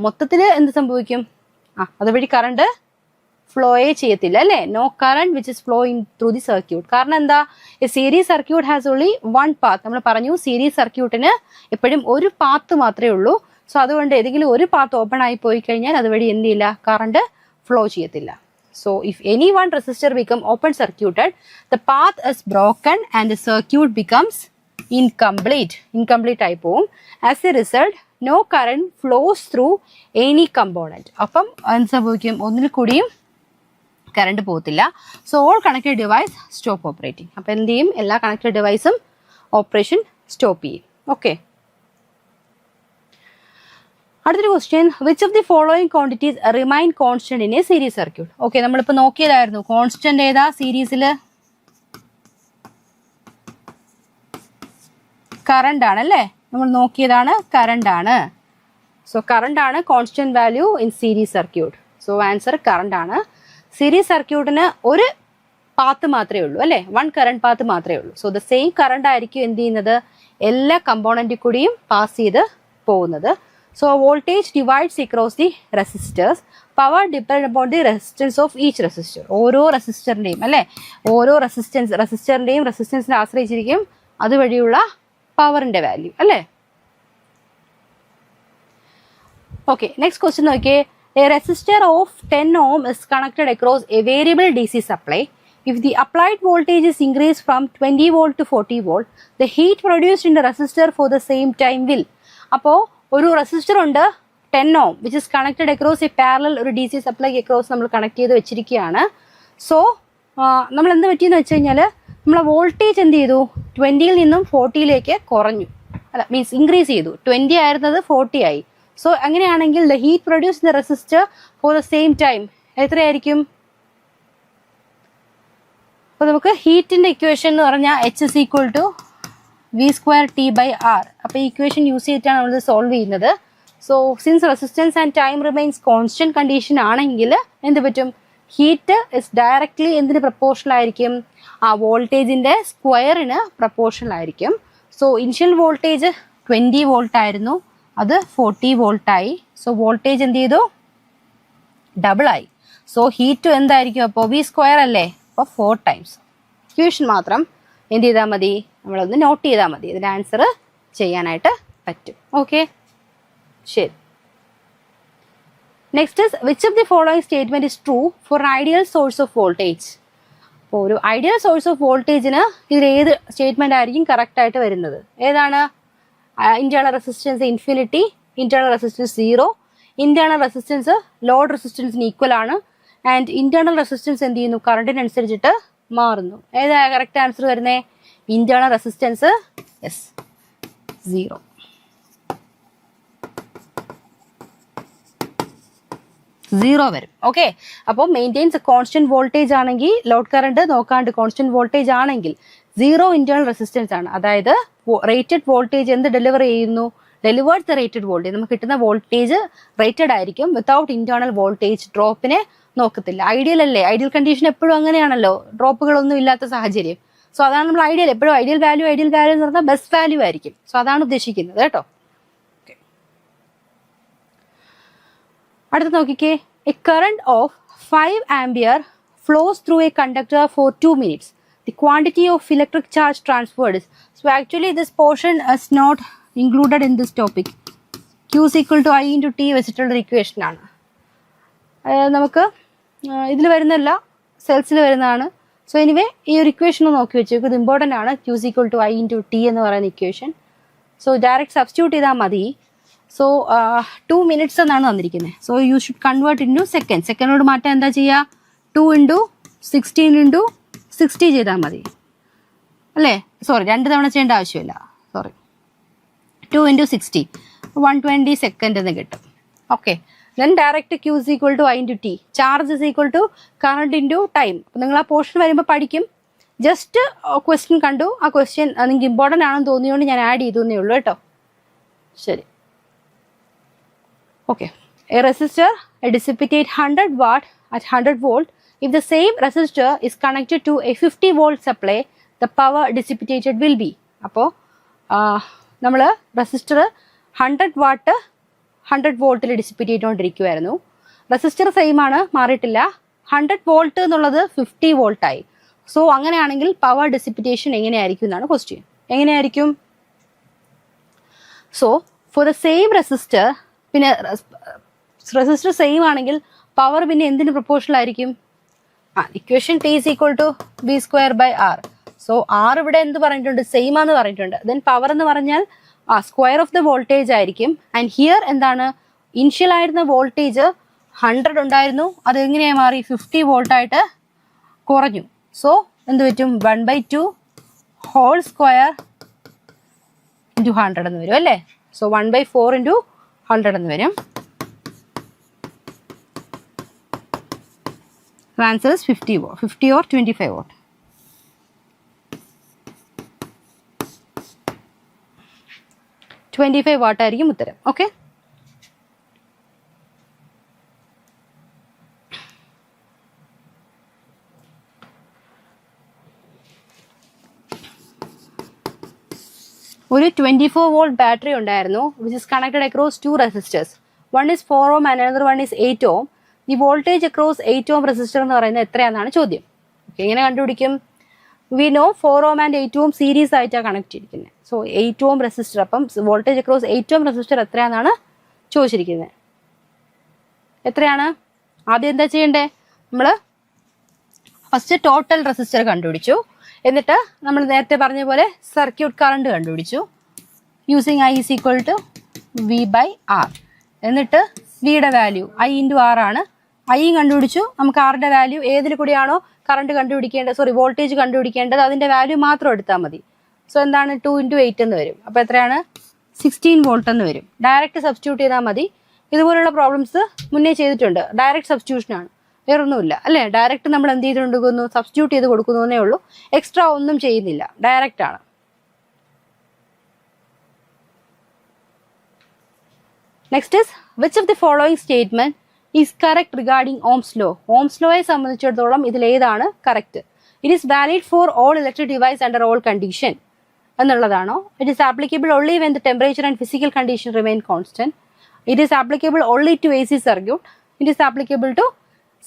മൊത്തത്തിൽ എന്ത് സംഭവിക്കും? അതുവഴി കറണ്ട് ഫ്ലോയേ ചെയ്യത്തില്ല അല്ലേ. No current which is flowing through the circuit. കാരണം എന്താ, a series circuit has only 1 path. നമ്മൾ പറഞ്ഞു സീരീസ് സർക്യൂട്ടിന് എപ്പോഴും ഒരു പാത്ത് മാത്രമേ ഉള്ളൂ. സോ അതുകൊണ്ട് ഏതെങ്കിലും ഒരു പാത്ത് ഓപ്പൺ ആയി പോയി കഴിഞ്ഞാൽ അതുവഴി എന്ത് ചെയ്യില്ല, കറണ്ട് ഫ്ലോ ചെയ്യത്തില്ല. So if any one resistor become open circuited, the path is broken and the circuit becomes incomplete ആയി പോവും. As a result, no current flows through any component. അപ്പം എന്ത് സംഭവിക്കും, ഒന്നിൽ കൂടിയും കറണ്ട് പോകത്തില്ല. So all connected device stop operating. അപ്പം എന്ത് ചെയ്യും, എല്ലാ കണക്റ്റഡ് ഡിവൈസും ഓപ്പറേഷൻ സ്റ്റോപ്പ് ചെയ്യും. ഓക്കെ, അടുത്തൊരു question, which of the following quantities remain constant in a series circuit? Okay, നമ്മളിപ്പോൾ നോക്കിയതായിരുന്നു കോൺസ്റ്റന്റ് ഏതാ സീരീസിൽ? കറണ്ട് ആണ് അല്ലേ. നമ്മൾ നോക്കിയതാണ് കറണ്ട് ആണ്. സോ കറണ്ട് ആണ് constant value in series circuit. So answer current ആണ്. സീരീസ് സർക്യൂട്ടിന് ഒരു പാത്ത് മാത്രമേ ഉള്ളൂ അല്ലേ, 1 കറണ്ട് പാത്ത് മാത്രമേ ഉള്ളൂ. സോ ദ സെയിം കറണ്ട് ആയിരിക്കും എന്ത് ചെയ്യുന്നത്, എല്ലാ കമ്പോണന്റിൽ കൂടിയും പാസ് ചെയ്ത് പോകുന്നത്. So voltage divides across the resistors. Power depends upon the resistance of each resistor. ഓരോ റെസിസ്റ്ററിന്റെയും അല്ലെ, ഓരോ റെസിസ്റ്ററിന്റെയും റെസിസ്റ്റൻസിനെ ആശ്രയിച്ചിരിക്കും അതുവഴിയുള്ള പവറിന്റെ വാല്യൂ അല്ലേ. ഓക്കെ, നെക്സ്റ്റ് ക്വസ്റ്റ്യൻ നോക്കിയേ. A resistor of 10 ohm is connected across a variable DC supply. If the applied voltage is increased from 20 volt to 40 volt, the heat produced in the resistor for the same time will. അപ്പോൾ ഒരു resistor ഉണ്ട് 10 ohm which is connected across a parallel ഒരു DC supply across നമ്മൾ connect ചെയ്ത് വെച്ചിരിക്കുകയാണ്. So നമ്മൾ എന്ത് പറ്റിയെന്ന് വെച്ച് കഴിഞ്ഞാൽ നമ്മളെ വോൾട്ടേജ് എന്ത് ചെയ്തു 20യിൽ നിന്നും 40യിലേക്ക് കുറഞ്ഞു, അല്ല മീൻസ് ഇൻക്രീസ് ചെയ്തു. 20 ആയിരുന്നത് 40 ആയി. സോ അങ്ങനെയാണെങ്കിൽ the heat produce the resistor for the same time എത്രയായിരിക്കും? അപ്പോൾ നമുക്ക് ഹീറ്റിന്റെ ഇക്വേഷൻ എന്ന് പറഞ്ഞാൽ H is equal to V²T/R. അപ്പോൾ ഈ ഇക്വേഷൻ യൂസ് ചെയ്തിട്ടാണ് നമ്മൾ സോൾവ് ചെയ്യുന്നത്. So since resistance and time remains constant condition ആണെങ്കിൽ എന്ത് പറ്റും? ഹീറ്റ് ഇസ് ഡയറക്ട്ലി എന്തിന് പ്രപ്പോർഷണൽ ആയിരിക്കും? ആ വോൾട്ടേജിന്റെ സ്ക്വയറിന് പ്രപ്പോർഷണൽ ആയിരിക്കും. സോ ഇനിഷ്യൽ വോൾട്ടേജ് 20 വോൾട്ട് ആയിരുന്നു, അത് 40 വോൾട്ടായി. സോ വോൾട്ടേജ് എന്ത് ചെയ്തു? ഡബിൾ ആയി. സോ ഹീറ്റ് എന്തായിരിക്കും? അപ്പോൾ V² അല്ലേ, അപ്പോൾ 4 ടൈംസ്. ഇക്വേഷൻ മാത്രം എന്ത് ചെയ്താൽ മതി? നമ്മളൊന്ന് നോട്ട് ചെയ്താൽ മതി, ഇതിൻ്റെ ആൻസർ ചെയ്യാനായിട്ട് പറ്റും. ഓക്കെ, ശരി. Next is which of the following statement is true for ideal source of voltage? അപ്പോൾ ഒരു ഐഡിയൽ സോഴ്സ് ഓഫ് വോൾട്ടേജിന് ഇതിൽ ഏത് സ്റ്റേറ്റ്മെന്റ് ആയിരിക്കും കറക്റ്റ് ആയിട്ട് വരുന്നത്? ഏതാണ്? Internal resistance infinity, internal resistance 0, internal resistance load റെസിസ്റ്റൻസിന് ഈക്വൽ ആണ്, ആൻഡ് ഇന്റേണൽ റെസിസ്റ്റൻസ് എന്ത് ചെയ്യുന്നു? കറണ്ടിനനുസരിച്ചിട്ട് മാറുന്നു. ഏതാ കറക്റ്റ് ആൻസർ വരുന്നത്? Internal resistance 0. 0 വരും. ഓക്കെ, അപ്പോൾ മെയിൻറ്റെയിൻസ് കോൺസ്റ്റന്റ് വോൾട്ടേജ് ആണെങ്കിൽ, ലോഡ് കറണ്ട് നോക്കാണ്ട് കോൺസ്റ്റന്റ് വോൾട്ടേജ് ആണെങ്കിൽ 0 ഇന്റേണൽ റെസിസ്റ്റൻസ് ആണ്. അതായത് റേറ്റഡ് വോൾട്ടേജ് എന്ത് ഡെലിവർ ചെയ്യുന്നു? Delivered the rated voltage. നമുക്ക് കിട്ടുന്ന വോൾട്ടേജ് റേറ്റഡ് ആയിരിക്കും, വിത്തൗട്ട് ഇന്റേണൽ വോൾട്ടേജ് ഡ്രോപ്പിനെ നോക്കത്തില്ല. ഐഡിയൽ അല്ലേ? ഐഡിയൽ കണ്ടീഷൻ എപ്പോഴും അങ്ങനെയാണല്ലോ, ഡ്രോപ്പുകളൊന്നും ഇല്ലാത്ത സാഹചര്യം. സോ അതാണ് നമ്മൾ ഐഡിയൽ, എപ്പോഴും ഐഡിയൽ വാല്യൂ എന്ന് പറഞ്ഞാൽ ബെസ്റ്റ് വാല്യൂ ആയിരിക്കും. സോ അതാണ് ഉദ്ദേശിക്കുന്നത് കേട്ടോ. അടുത്ത് നോക്കിക്കേ. A current of 5 ampere flows through a conductor for 2 minutes. The quantity of electric charge transferred is. So actually this portion is not included in this topic. Q is equal to I into T വെച്ചിട്ടുള്ള equation ആണ്. നമുക്ക് ഇതിൽ വരുന്നല്ല, സെൽസിൽ വരുന്നതാണ്. So anyway ഈ ഒരു equation നോക്കി വെച്ചു, ഇത് ഇമ്പോർട്ടൻ്റ് ആണ്. Q is equal to I into T എന്ന് പറയുന്ന ഇക്വേഷൻ. സോ ഡയറക്റ്റ് സബ്സ്റ്റിറ്റ്യൂട്ട് ചെയ്താൽ മതി. സോ 2 minutes എന്നാണ് തന്നിരിക്കുന്നത്. So you should convert into second. സെക്കൻഡോട് മാറ്റാൻ എന്താ ചെയ്യുക? 2 into 16 into 60 ചെയ്താൽ മതി അല്ലേ? സോറി, 2 തവണ ചെയ്യേണ്ട ആവശ്യമില്ല. സോറി, 2 into 60 120 സെക്കൻഡ് എന്ന് കിട്ടും. Okay, then direct Q is equal to I into T. Charge is equal to current into time. അപ്പം നിങ്ങൾ ആ പോർഷൻ വരുമ്പോൾ പഠിക്കും. ജസ്റ്റ് ക്വസ്റ്റ്യൻ കണ്ടു, ആ ക്വസ്റ്റ്യൻ നിങ്ങൾക്ക് ഇമ്പോർട്ടൻ്റ് ആണെന്ന് തോന്നിയോണ്ട് ഞാൻ ആഡ് ചെയ്തു എന്നേ ഉള്ളൂ കേട്ടോ. ശരി, okay. A resistor dissipates 100 watt at 100 volt. If the same resistor is connected to a 50 volt supply, the power dissipated will be. അപ്പോൾ നമ്മൾ റെസിസ്റ്റർ 100 വാട്ട് 100 വോൾട്ടിൽ ഡിസിപ്പേറ്റ് ചെയ്തുകൊണ്ടിരിക്കുമായിരുന്നു. റെസിസ്റ്റർ സെയിം ആണ്, മാറിയിട്ടില്ല. 100 വോൾട്ട് എന്നുള്ളത് 50 വോൾട്ടായി. സോ അങ്ങനെയാണെങ്കിൽ പവർ ഡിസിപ്പിറ്റേഷൻ എങ്ങനെയായിരിക്കും എന്നാണ് ക്വസ്റ്റ്യൻ. എങ്ങനെയായിരിക്കും? So for the same resistor, പിന്നെ റെസിസ്റ്റർ സെയിം ആണെങ്കിൽ പവർ പിന്നെ എന്തിന് പ്രൊപ്പോർഷണൽ ആയിരിക്കും? Equation T is equal to V²/R. So R ഇവിടെ എന്ത് പറഞ്ഞിട്ടുണ്ട്? സെയിം ആണെന്ന് പറഞ്ഞിട്ടുണ്ട്. ദെൻ പവർ എന്ന് പറഞ്ഞാൽ സ്ക്വയർ ഓഫ് ദ വോൾട്ടേജ് ആയിരിക്കും. ആൻഡ് ഹിയർ എന്താണ്? ഇനിഷ്യൽ ആയിരുന്ന വോൾട്ടേജ് 100 ഉണ്ടായിരുന്നു, അത് എങ്ങനെയായി മാറി? 50 വോൾട്ടായിട്ട് കുറഞ്ഞു. സോ എന്ത് പറ്റും? 1/2 ഹോൾ സ്ക്വയർ ഇൻറ്റു 100 എന്ന് വരും അല്ലേ? സോ 1/4 ഇൻറ്റു 100 എന്ന് വരും. Answer is 50 or 25 watt. What ആയിരിക്കും ഉത്തരം. ഓക്കെ, ഒരു 24 volt ബാറ്ററി ഉണ്ടായിരുന്നു, which is connected across 2 resistors. One is 4 ohm and another one is 8 ohm. The voltage across 8 ohm resistor എന്ന് പറയുന്നത് എത്രയാണെന്നാണ് ചോദ്യം. എങ്ങനെ കണ്ടുപിടിക്കും? We know 4 ohm and 8 ohm series ആയിട്ടാണ് കണക്ട് ചെയ്തിരിക്കുന്നത്. സോ 8 ohm റെസിസ്റ്റർ, അപ്പം വോൾട്ടേജ് അക്രോസ് 8 ohm റെസിസ്റ്റർ എത്രയാണെന്നാണ് ചോദിച്ചിരിക്കുന്നത്. എത്രയാണ്? ആദ്യം എന്താ ചെയ്യണ്ടേ? നമ്മൾ ഫസ്റ്റ് ടോട്ടൽ റെസിസ്റ്റർ കണ്ടുപിടിച്ചു. എന്നിട്ട് നമ്മൾ നേരത്തെ പറഞ്ഞ പോലെ സർക്യൂട്ട് കറണ്ട് കണ്ടുപിടിച്ചു using I is equal to V/R. എന്നിട്ട് വിയുടെ വാല്യൂ I × R ആണ്. ഐയും കണ്ടുപിടിച്ചു. നമുക്ക് ആറിന്റെ വാല്യൂ ഏതിൽ കൂടിയാണോ കറണ്ട് കണ്ടുപിടിക്കേണ്ടത്, വോൾട്ടേജ് കണ്ടുപിടിക്കേണ്ടത്, അതിന്റെ വാല്യൂ മാത്രം എടുത്താൽ മതി. സോ എന്താണ് 2 × 8 എന്ന് വരും. അപ്പോൾ എത്രയാണ് 16 വോൾട്ട് എന്ന് വരും. ഡയറക്റ്റ് സബ്സ്റ്റിറ്റ്യൂട്ട് ചെയ്താൽ മതി. ഇതുപോലുള്ള പ്രോബ്ലംസ് മുന്നേ ചെയ്തിട്ടുണ്ട്. ഡയറക്റ്റ് സബ്സ്റ്റിറ്റ്യൂഷനാണ്, വേറൊന്നുമില്ല അല്ലേ. ഡയറക്റ്റ് നമ്മൾ എന്ത് ചെയ്തുകൊടുക്കുന്നു, സബ്സ്റ്റിറ്റ്യൂട്ട് ചെയ്ത് കൊടുക്കുന്നേ ഉള്ളൂ. എക്സ്ട്രാ ഒന്നും ചെയ്യുന്നില്ല, ഡയറക്റ്റ് ആണ്. Next is which of the following statement is correct regarding ohm's law. Ohm's ലോയെ സംബന്ധിച്ചിടത്തോളം ഇതിൽ ഏതാണ് correct? It is valid for all electric device under all condition എന്നുള്ളതാണോ? It is applicable only when the temperature and physical condition remain constant. It is applicable only to AC circuit. It is applicable to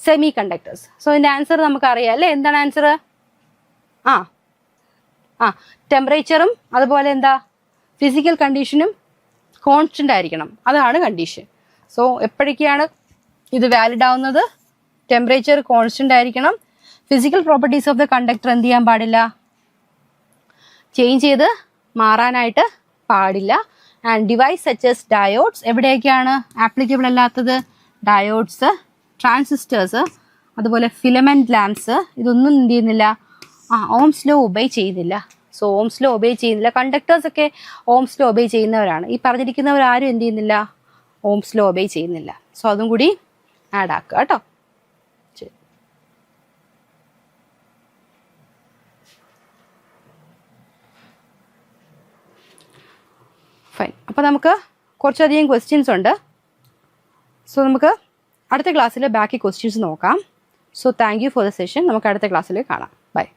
semiconductors. So ഇതിന്റെ answer നമുക്കറിയാം അല്ലേ. എന്താണ് answer? ടെമ്പറേച്ചറും അതുപോലെ എന്താ physical കണ്ടീഷനും constant ആയിരിക്കണം, അതാണ് condition. So എപ്പോഴൊക്കെയാണ് ഇത് valid ആവുന്നത്? ടെമ്പറേച്ചർ കോൺസ്റ്റന്റ് ആയിരിക്കണം. Physical properties of the conductor എന്ത് ചെയ്യാൻ പാടില്ല, ചേഞ്ച് ചെയ്ത് മാറാനായിട്ട് പാടില്ല. ആൻഡ് ഡിവൈസ് സച്ചസ് ഡയോഡ്സ് എവിടെയൊക്കെയാണ് ആപ്ലിക്കബിൾ അല്ലാത്തത്? ഡയോഡ്സ്, ട്രാൻസിസ്റ്റേഴ്സ്, അതുപോലെ ഫിലമെന്റ് ലാംപ്സ്, ഇതൊന്നും എന്ത് ചെയ്യുന്നില്ല, ഓംസ് ലോ ഒബേ ചെയ്യുന്നില്ല. സോ ഓംസ് ലോ ഒബേ ചെയ്യുന്നില്ല. കണ്ടക്ടേഴ്സ് ഒക്കെ ഓംസ് ലോ ഒബേ ചെയ്യുന്നവരാണ്. ഈ പറഞ്ഞിരിക്കുന്നവരാരും എന്ത് ചെയ്യുന്നില്ല, ഓംസ് ലോ ഒബേ ചെയ്യുന്നില്ല. സോ അതും കൂടി ആഡ് ആക്കുക കേട്ടോ. ശരി, ഫൈൻ. അപ്പോൾ നമുക്ക് കുറച്ചധികം ക്വസ്റ്റ്യൻസ് ഉണ്ട്. സോ നമുക്ക് അടുത്ത ക്ലാസ്സിൽ ബാക്കി ക്വസ്റ്റ്യൻസ് നോക്കാം. So thank you for the session. നമുക്ക് അടുത്ത ക്ലാസ്സിൽ കാണാം. ബൈ.